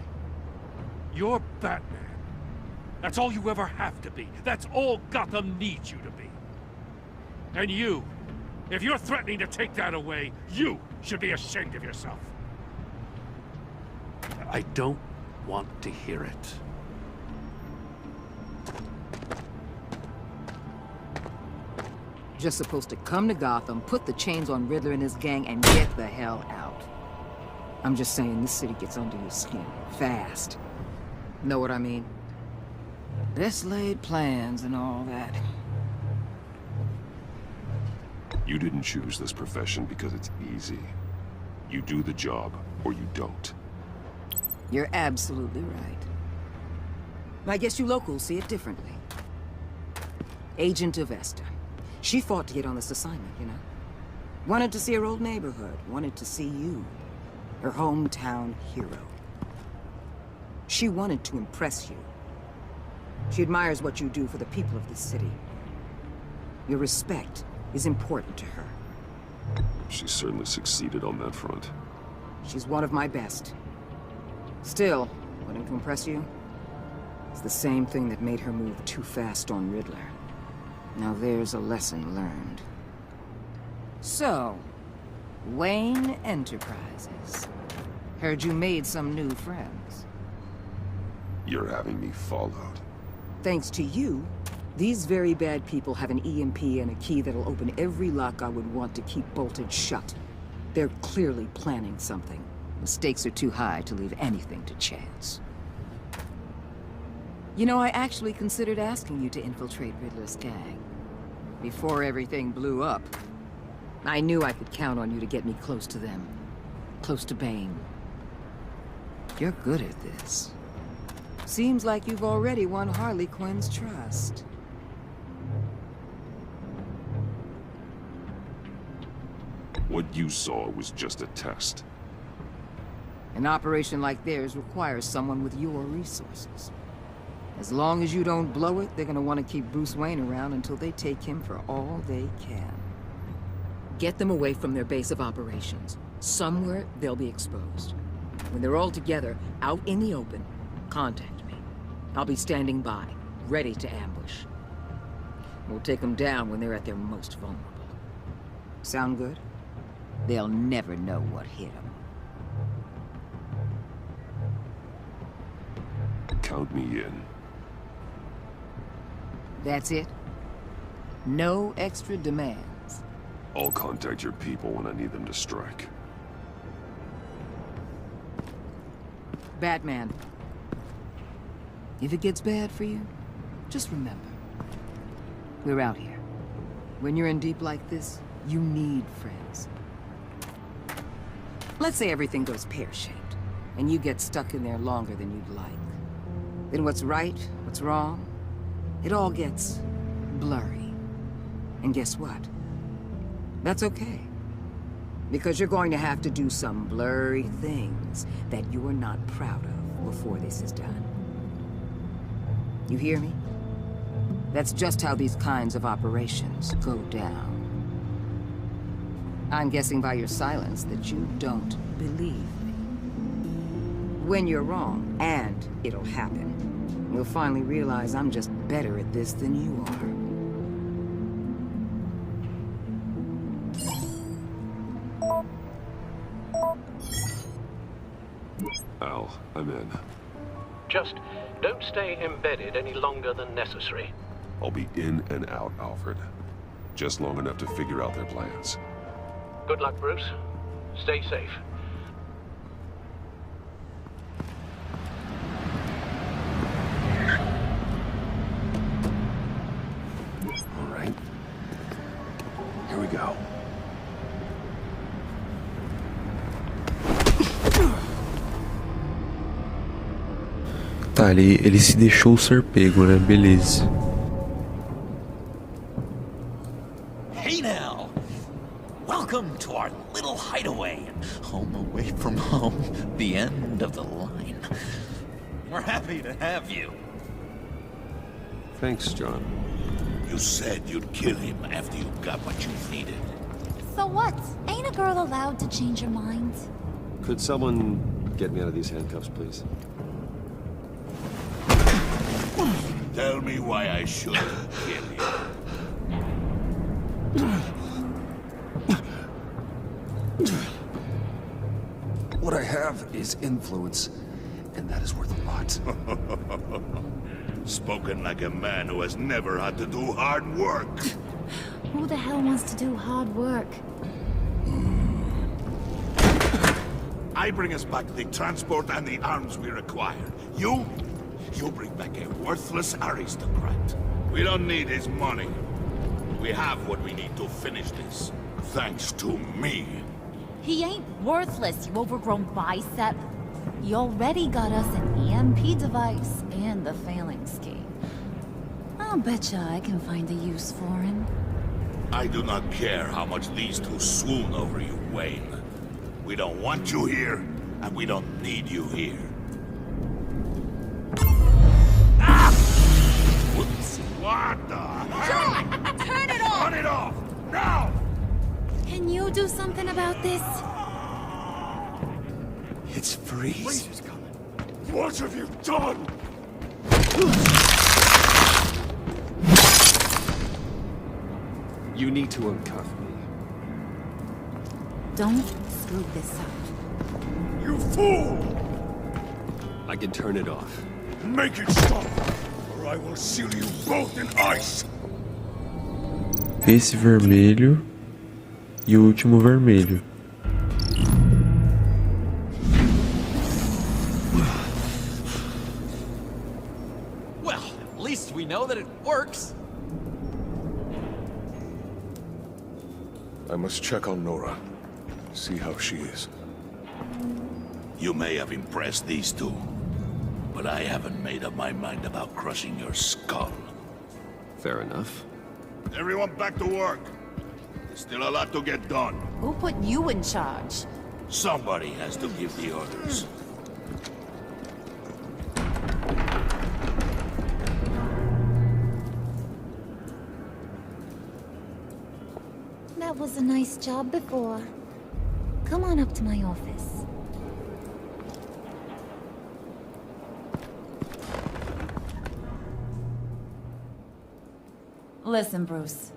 C: You're Batman. That's all you ever have to be. That's all Gotham needs you to be. And you, if you're threatening to take that away, you should be ashamed of yourself. I don't want to hear it.
B: Just supposed to come to Gotham, put the chains on Riddler and his gang, and get the hell out. I'm just saying, this city gets under your skin. Fast. Know what I mean? Best laid plans and all that.
A: You didn't choose this profession because it's easy. You do the job, or you don't.
B: You're absolutely right. I guess you locals see it differently. Agent Avesta. She fought to get on this assignment, you know? Wanted to see her old neighborhood. Wanted to see you. Her hometown hero. She wanted to impress you. She admires what you do for the people of this city. Your respect is important to her.
A: She certainly succeeded on that front.
B: She's one of my best. Still, wanting to impress you? It's the same thing that made her move too fast on Riddler. Now there's a lesson learned. So, Wayne Enterprises. Heard you made some new friends.
A: You're having me followed.
B: Thanks to you, these very bad people have an EMP and a key that'll open every lock I would want to keep bolted shut. They're clearly planning something. The stakes are too high to leave anything to chance. You know, I actually considered asking you to infiltrate Riddler's gang. Before everything blew up. I knew I could count on you to get me close to them. Close to Bane. You're good at this. Seems like you've already won Harley Quinn's trust.
A: What you saw was just a test.
B: An operation like theirs requires someone with your resources. As long as you don't blow it, they're gonna want to keep Bruce Wayne around until they take him for all they can. Get them away from their base of operations. Somewhere they'll be exposed. When they're all together, out in the open, contact me. I'll be standing by, ready to ambush. We'll take them down when they're at their most vulnerable. Sound good? They'll never know what hit them.
A: Count me in.
B: That's it? No extra demands.
A: I'll contact your people when I need them to strike.
B: Batman. If it gets bad for you, just remember. We're out here. When you're in deep like this, you need friends. Let's say everything goes pear-shaped, and you get stuck in there longer than you'd like. Then what's right, what's wrong, it all gets blurry. And guess what? That's okay. Because you're going to have to do some blurry things that you're not proud of before this is done. You hear me? That's just how these kinds of operations go down. I'm guessing by your silence that you don't believe me. When you're wrong, and it'll happen, you'll finally realize I'm just better at this than you
A: are. Al, I'm in.
J: Just don't stay embedded any longer than necessary.
A: I'll be in and out, Alfred. Just long enough to figure out their plans.
J: Good luck, Bruce. Stay safe.
A: All right. Here we go.
G: Tá, ele se deixou ser pego, né? Beleza.
K: Hey now! Welcome to our little hideaway. Home away from home. The end of the line. We're happy to have you.
A: Thanks, John.
H: You said you'd kill him after you got what you needed.
M: So what? Ain't a girl allowed to change her mind?
A: Could someone get me out of these handcuffs, please?
H: Tell me why I should kill you.
A: What I have is influence, and that is worth a lot.
H: Spoken like a man who has never had to do hard work.
M: Who the hell wants to do hard work?
H: I bring us back the transport and the arms we require. You bring back a worthless aristocrat. We don't need his money. We have what we need to finish this. Thanks to me.
M: He ain't worthless, you overgrown bicep. You already got us an EMP device and the phalanx key. I'll betcha I can find a use for him.
H: I do not care how much these two swoon over you, Wayne. We don't want you here, and we don't need you here. What the hell?
P: John! Turn it off!
H: Turn it off! Now!
M: Can you do something about this?
A: It's Freeze.
H: Freeze is coming. What have you done?
A: You need to uncuff me.
M: Don't screw this up.
H: You fool!
A: I can turn it off.
H: Make it stop, or I will seal you both in ice.
G: Esse vermelho e o último vermelho.
K: Well, at least we know that it works.
O: I must check on Nora. See how she is.
H: You may have impressed these two, but I haven't made up my mind about crushing your skull.
A: Fair enough.
H: Everyone back to work. There's still a lot to get done.
P: Who put you in charge?
H: Somebody has to give the orders.
M: That was a nice job before. Come on up to my office. Listen, Bruce.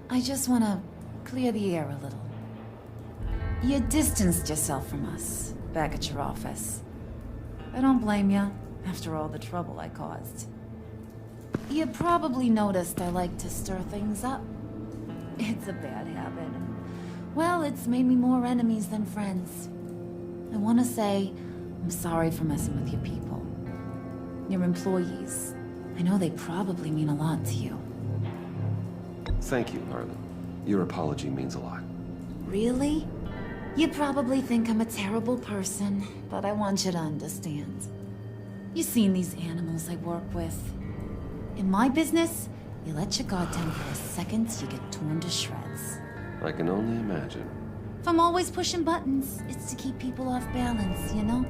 M: I just want to clear the air a little. You distanced yourself from us back at your office. I don't blame you, after all the trouble I caused. You probably noticed I like to stir things up. It's a bad habit, and, well, it's made me more enemies than friends. I want to say I'm sorry for messing with your people. Your employees. I know they probably mean a lot to you.
A: Thank you, Harlan. Your apology means a lot.
M: Really? You probably think I'm a terrible person, but I want you to understand. You've seen these animals I work with. In my business, you let your guard down for a second, you get torn to shreds.
A: I can only imagine.
M: If I'm always pushing buttons, it's to keep people off balance, you know?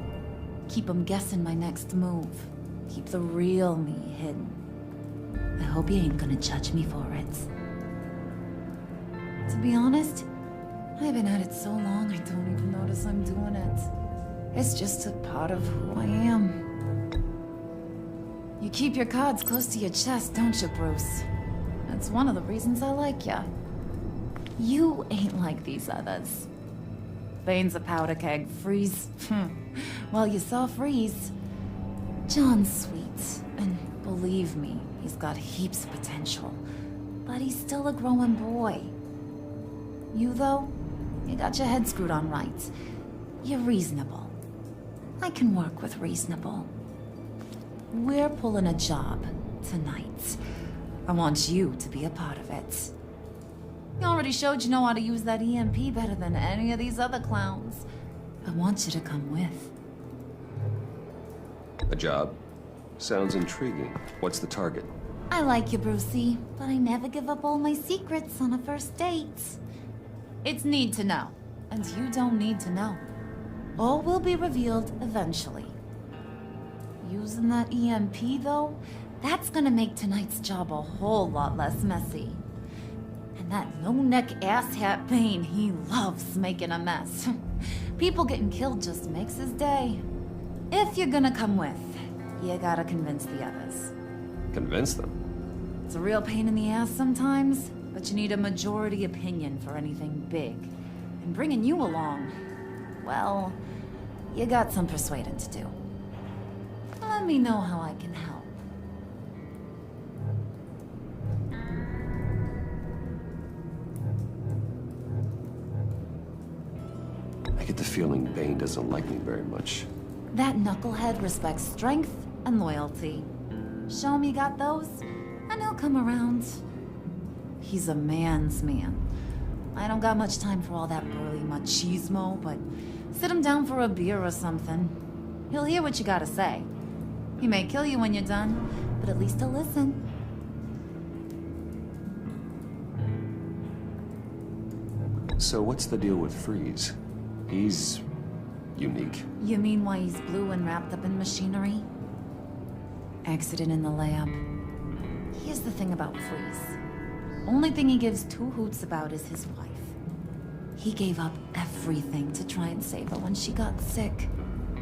M: Keep them guessing my next move. Keep the real me hidden. I hope you ain't gonna judge me for it. To be honest, I've been at it so long I don't even notice I'm doing it. It's just a part of who I am. You keep your cards close to your chest, don't you, Bruce? That's one of the reasons I like ya. You ain't like these others. Bane's a powder keg. Freeze. Well, you saw Freeze. John's sweet, and believe me, he's got heaps of potential. But he's still a growing boy. You, though, you got your head screwed on right. You're reasonable. I can work with reasonable. We're pulling a job tonight. I want you to be a part of it. You already showed you know how to use that EMP better than any of these other clowns. I want you to come with.
A: A job? Sounds intriguing. What's the target?
M: I like you, Brucey, but I never give up all my secrets on a first date. It's need to know, and you don't need to know. All will be revealed eventually. Using that EMP, though, that's gonna make tonight's job a whole lot less messy. And that no-neck asshat Bane, he loves making a mess. People getting killed just makes his day. If you're gonna come with, you gotta convince the others.
A: Convince them?
M: It's a real pain in the ass sometimes, but you need a majority opinion for anything big. And bringing you along, well, you got some persuading to do. Let me know how I can help.
A: I get the feeling Bane doesn't like me very much.
M: That knucklehead respects strength and loyalty. Show him you got those, and he'll come around. He's a man's man. I don't got much time for all that burly machismo, but sit him down for a beer or something. He'll hear what you gotta say. He may kill you when you're done, but at least he'll listen.
A: So what's the deal with Freeze? He's unique.
M: You mean why he's blue and wrapped up in machinery? Accident in the lab. Here's the thing about Freeze. Only thing he gives two hoots about is his wife. He gave up everything to try and save her when she got sick.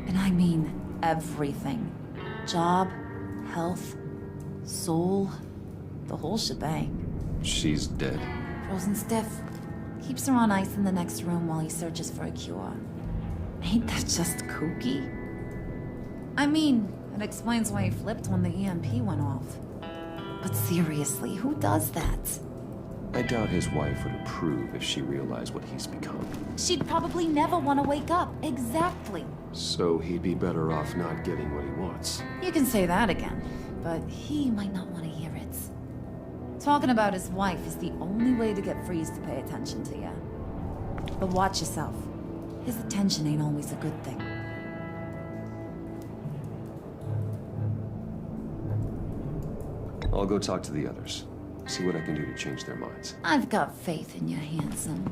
M: And I mean everything. Job, health, soul, the whole shebang.
A: She's dead.
M: Frozen stiff. Keeps her on ice in the next room while he searches for a cure. Ain't that just kooky? I mean, it explains why he flipped when the EMP went off. But seriously, who does that?
A: I doubt his wife would approve if she realized what he's become.
M: She'd probably never want to wake up. Exactly.
A: So he'd be better off not getting what he wants.
M: You can say that again, but he might not want to hear it. Talking about his wife is the only way to get Freeze to pay attention to you. But watch yourself. His attention ain't always a good thing.
A: I'll go talk to the others. See what I can do to change their minds.
M: I've got faith in you, handsome.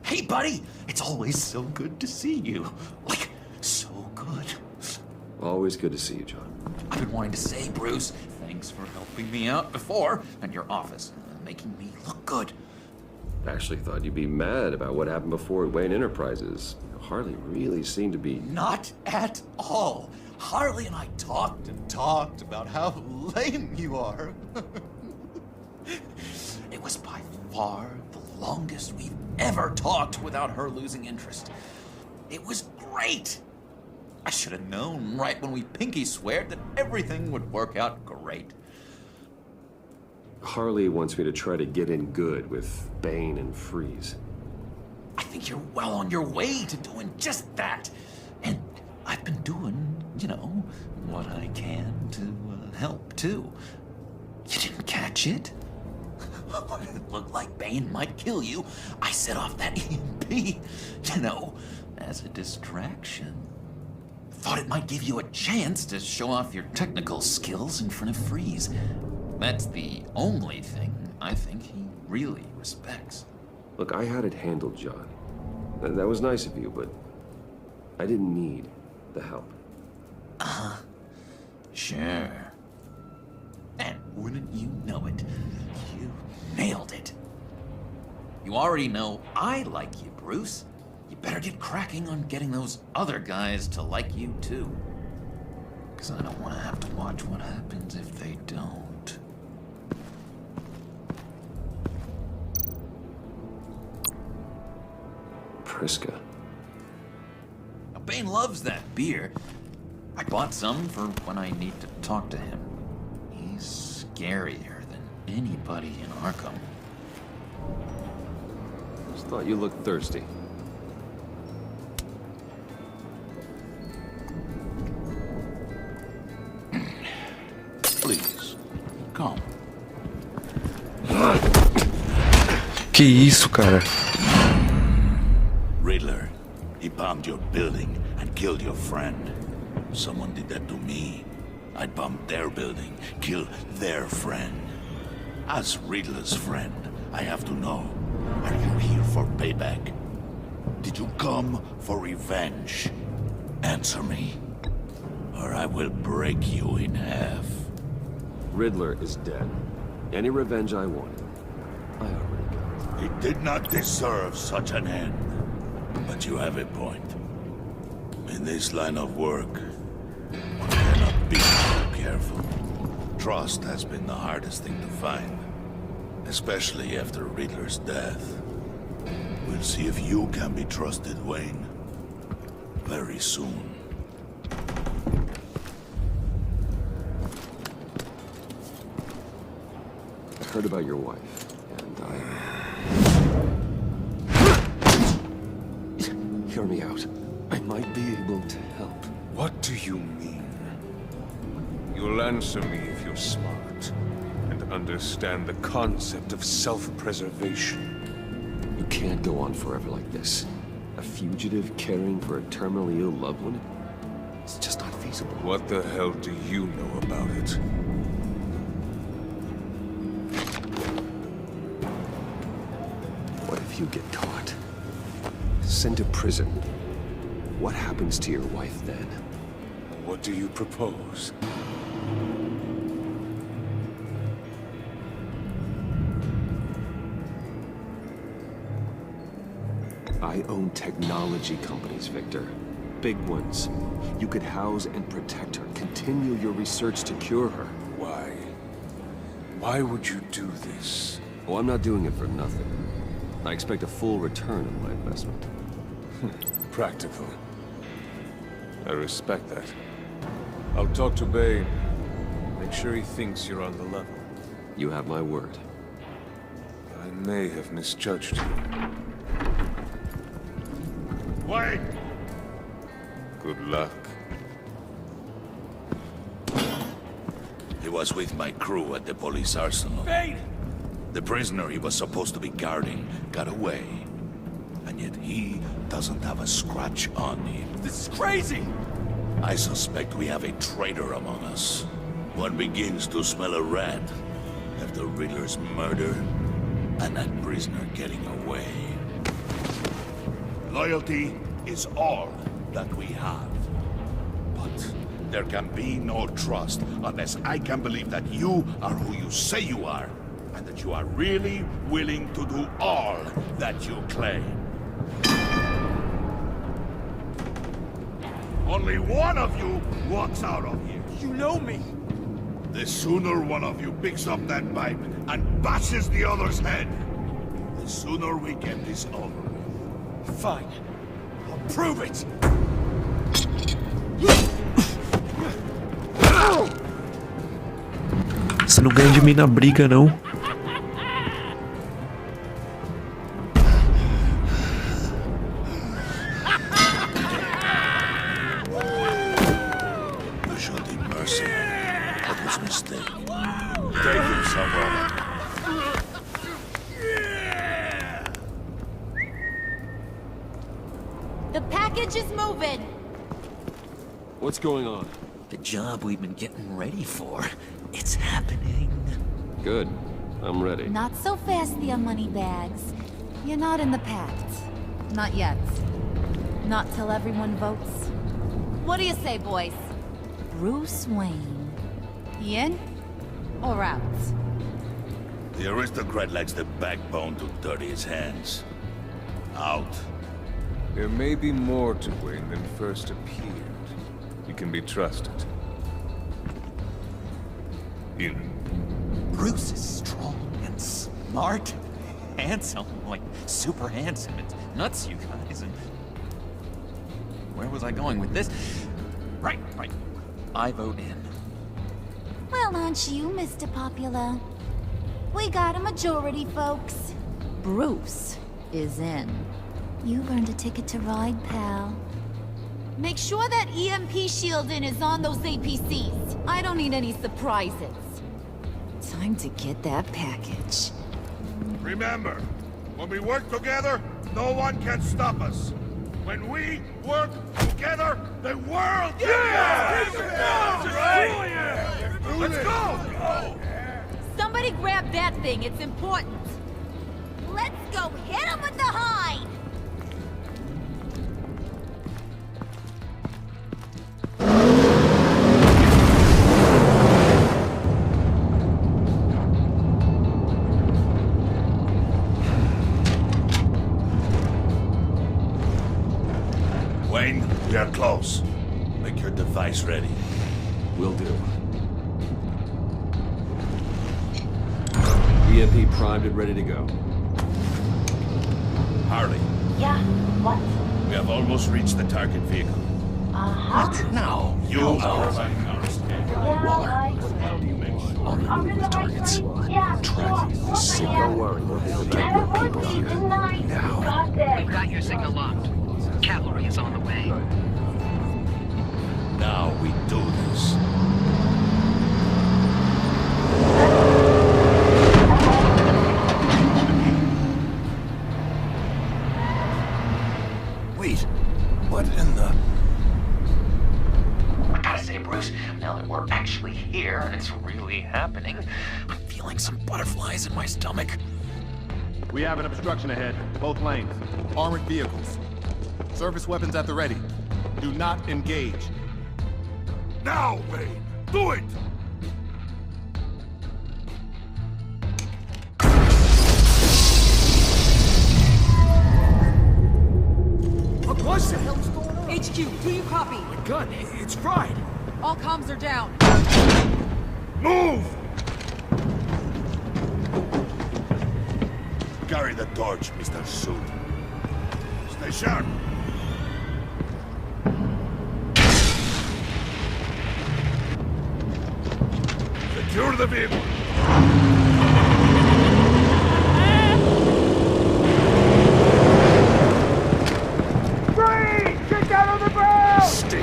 K: Hey, buddy! It's always so good to see you. Like, so good.
A: Always good to see you, John.
K: I've been wanting to say, Bruce, thanks for helping me out before, and your office, making me look good.
A: I actually thought you'd be mad about what happened before at Wayne Enterprises. Harley really seemed to be...
K: Not at all. Harley and I talked and talked about how lame you are. It was by far the longest we've ever talked without her losing interest. It was great. I should have known right when we pinky sweared that everything would work out great.
A: Harley wants me to try to get in good with Bane and Freeze.
K: I think you're well on your way to doing just that. And I've been doing, you know, what I can to help, too. You didn't catch it? When it looked like Bane might kill you, I set off that EMP, you know, as a distraction. Thought it might give you a chance to show off your technical skills in front of Freeze. That's the only thing I think he really respects.
A: Look, I had it handled, John. That was nice of you, but I didn't need the help.
K: Sure. And wouldn't you know it, you nailed it. You already know I like you, Bruce. You better get cracking on getting those other guys to like you, too. Because I don't want to have to watch what happens if they don't.
A: Priska.
K: Now, Bane loves that beer. I bought some for when I need to talk to him. He's scarier than anybody in Arkham.
A: Just thought you looked thirsty.
H: Please, come.
G: Que isso, cara?
H: Riddler, he bombed your building and killed your friend. Someone did that to me. I'd bomb their building, kill their friend. As Riddler's friend, I have to know, are you here for payback? Did you come for revenge? Answer me, or I will break you in half.
A: Riddler is dead. Any revenge I wanted, I already got.
H: He did not deserve such an end. But you have a point. In this line of work, one cannot be too careful. Trust has been the hardest thing to find, especially after Riddler's death. We'll see if you can be trusted, Wayne. Very soon.
A: I heard about your wife, and hear me out. I might be able to help.
Q: What do you mean? You'll answer me if you're smart and understand the concept of self-preservation.
A: You can't go on forever like this. A fugitive caring for a terminally ill loved one? It's just not feasible.
Q: What the hell do you know about it?
A: What if you get caught? Sent to prison. What happens to your wife then?
Q: What do you propose?
A: I own technology companies, Victor. Big ones. You could house and protect her. Continue your research to cure her.
Q: Why? Why would you do this?
A: Oh, I'm not doing it for nothing. I expect a full return on my investment.
Q: Practical. I respect that. I'll talk to Bane. Make sure he thinks you're on the level.
A: You have my word.
Q: I may have misjudged you.
H: Wait!
Q: Good luck.
H: He was with my crew at the police arsenal.
F: Bane!
H: The prisoner he was supposed to be guarding got away. And yet he doesn't have a scratch on him.
F: This is crazy!
H: I suspect we have a traitor among us. One begins to smell a rat after Riddler's murder and that prisoner getting away. Loyalty is all that we have. But there can be no trust unless I can believe that you are who you say you are. and that you are really willing to do all that you claim. Only one of you walks out of here.
F: You know me.
H: The sooner one of you picks up that pipe and bashes the other's head, the sooner we get this over with.
F: Fine. I'll prove it.
G: Você não ganha de mim na briga, não.
H: You showed him mercy. That was a mistake. Take him somewhere.
P: The package is moving.
A: What's going on?
K: The job we've been getting ready for. It's happening.
A: Good. I'm ready.
M: Not so fast, the money bags. You're not in the pact. Not yet. Not till everyone votes. What do you say, boys? Bruce Wayne. In or out?
H: The aristocrat lacks the backbone to dirty his hands. Out.
Q: There may be more to Wayne than first appeared. He can be trusted. In.
K: Bruce is strong and smart, handsome, like super handsome. It's nuts, you guys. And where was I going with this? Right. I vote in.
M: Well, aren't you, Mr. Popular? We got a majority, folks. Bruce is in. You've earned a ticket to ride, pal. Make sure that EMP shielding is on those APCs. I don't need any surprises. Time to get that package.
H: Remember, when we work together, no one can stop us. When we work together, the world Let's go!
P: Somebody grab that thing. It's important.
E: Let's go hit him with the hide!
H: Wayne, we are close. Make your device ready.
A: Will do. EMP primed and ready to go.
H: Harley.
I: Yeah, what?
H: We have almost reached the target vehicle.
I: What?
H: No, you are
A: On the move with targets. Tracking the signal. Don't worry, we'll get your people here. Now.
R: We've got your signal locked. Cavalry is on the way.
H: Now we do this.
K: Wait, what in the...
R: I gotta say, Bruce, now that we're actually here and it's really happening,
K: I'm feeling some butterflies in my stomach.
S: We have an obstruction ahead, both lanes. Armored vehicles. Service weapons at the ready. Do not engage.
H: Now, Wayne! Do it!
F: What was that? What the hell's going on?
P: HQ, do you copy?
F: My gun, it's fried.
P: All comms are down.
H: Move! Carry the torch, Mr. Suit. Stay sharp. Secure the vehicle.
F: Freeze! Get down on the ground!
A: Stay.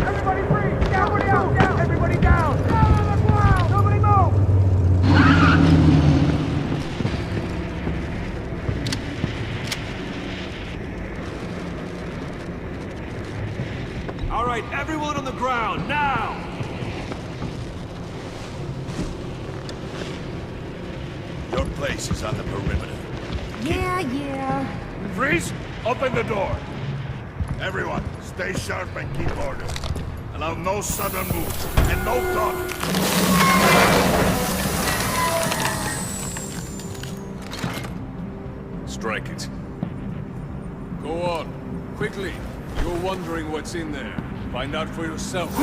F: Everybody freeze! Everybody out! Down! Everybody down! Down on the ground! Nobody move!
C: All right, everyone on the ground, now!
H: Your place is on the perimeter.
M: Yeah.
H: Freeze! Open the door. Everyone, stay sharp and keep order. Allow no sudden moves and no talking.
Q: strike it. Go on, quickly. You're wondering what's in there. Find out for yourself.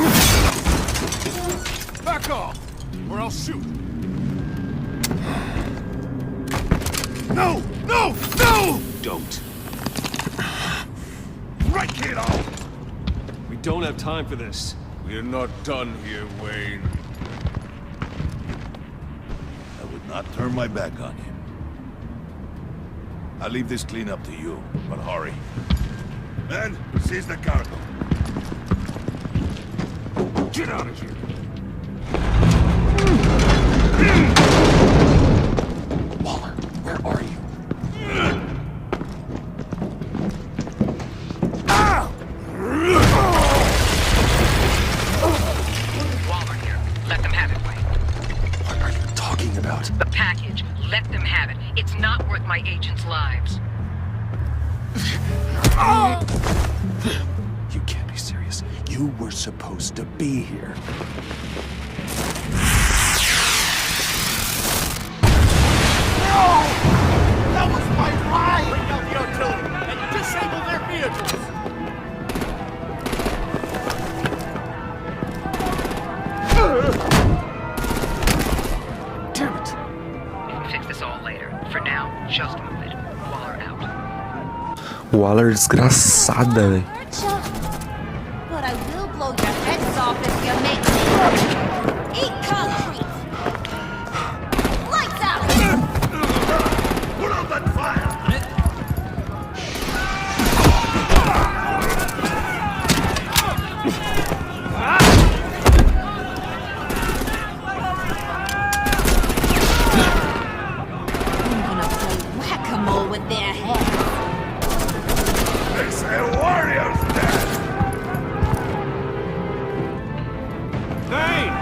Q: Back off, or I'll shoot.
H: No! No! No!
A: Don't.
H: Right, kiddo!
A: We don't have time for this.
Q: We're not done here, Wayne.
H: I would not turn my back on him. I'll leave this clean up to you, but hurry. Men, seize the cargo. Get out of here!
K: Waller, where are you?
B: Waller here. Let them have it, Wayne.
A: What are you talking about?
B: The package. Let them have it. It's not worth my agents' lives.
A: You can't be serious. You were supposed to be here.
H: That was my lie!
S: Bring out the artillery and disable their vehicles!
B: Damn it. We can fix this all later. For now, just move it. Waller out.
G: Waller desgraçada, velho.
M: But I will blow your heads off if you make me eat concrete. Lights out!
H: Put out that fire!
M: I'm gonna play whack-a-mole with their heads.
H: They say warriors dead!
S: Bane!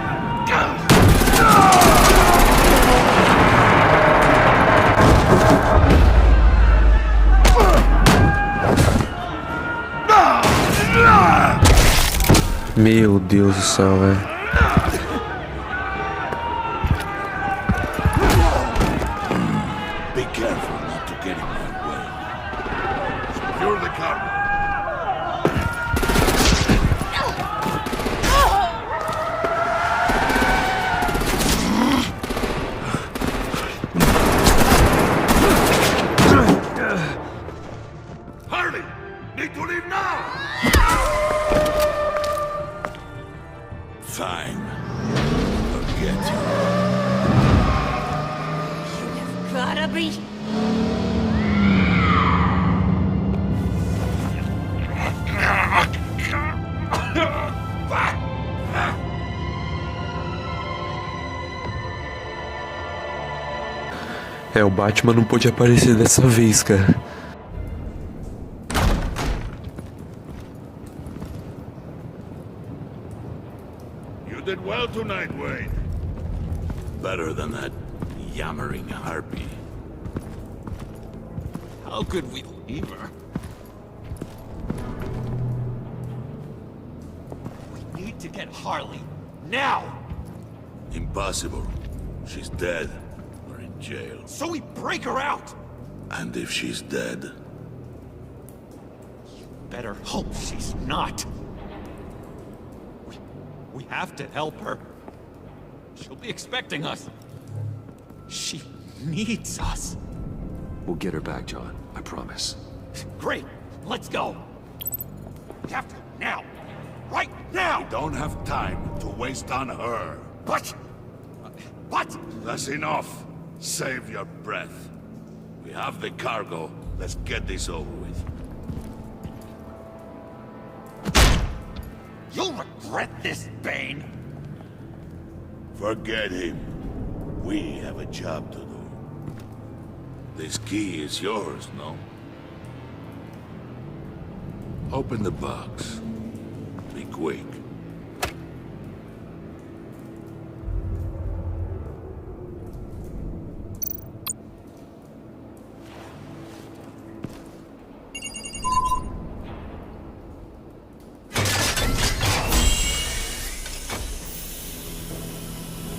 G: Meu Deus do céu, velho.
H: Be careful not to get in my way. Secure the cargo. Hurry! Need to leave now! Fine. Forget it.
M: Gotta be.
G: É, o Batman não pôde aparecer dessa vez, cara.
H: You did well tonight, Wayne. Better than that yammering harpy.
S: How could we leave her? We need to get Harley. Now!
H: Impossible. She's dead. Or in jail.
S: So we break her out!
H: And if she's dead,
S: Better hope she's not. We have to help her. She'll be expecting us. She needs us.
A: We'll get her back, John. I promise.
S: Great. Let's go. We have to now. Right now!
H: we don't have time to waste on her.
S: What? What?
H: That's enough. Save your breath. We have the cargo. Let's get this over with.
S: You'll regret this, Bane.
H: Forget him. We have a job to do. This key is yours, no? Open the box. Be quick.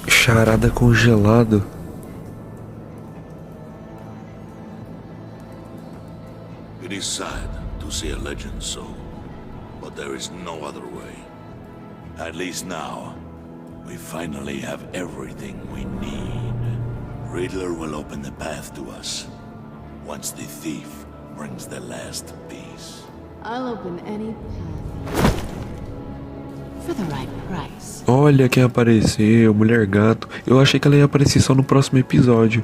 G: Charada congelado.
H: be sad to see a legend so, but there is no other way. At least now, we finally have everything we need. Riddler will open the path to us, once the thief brings the last piece.
I: I'll open any path for the right price.
G: Olha quem apareceu, Mulher Gato. Eu achei que ela ia aparecer só no próximo episódio.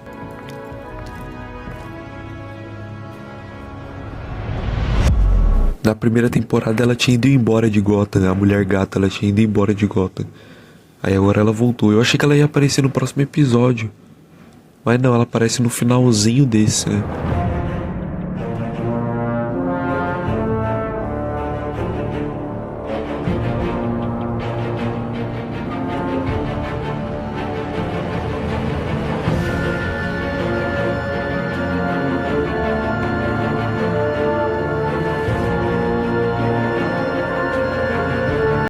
G: Na primeira temporada ela tinha ido embora de Gotham, a Mulher Gato, ela tinha ido embora de Gotham. Aí agora ela voltou. Eu achei que ela ia aparecer no próximo episódio. Mas não, ela aparece no finalzinho desse, né?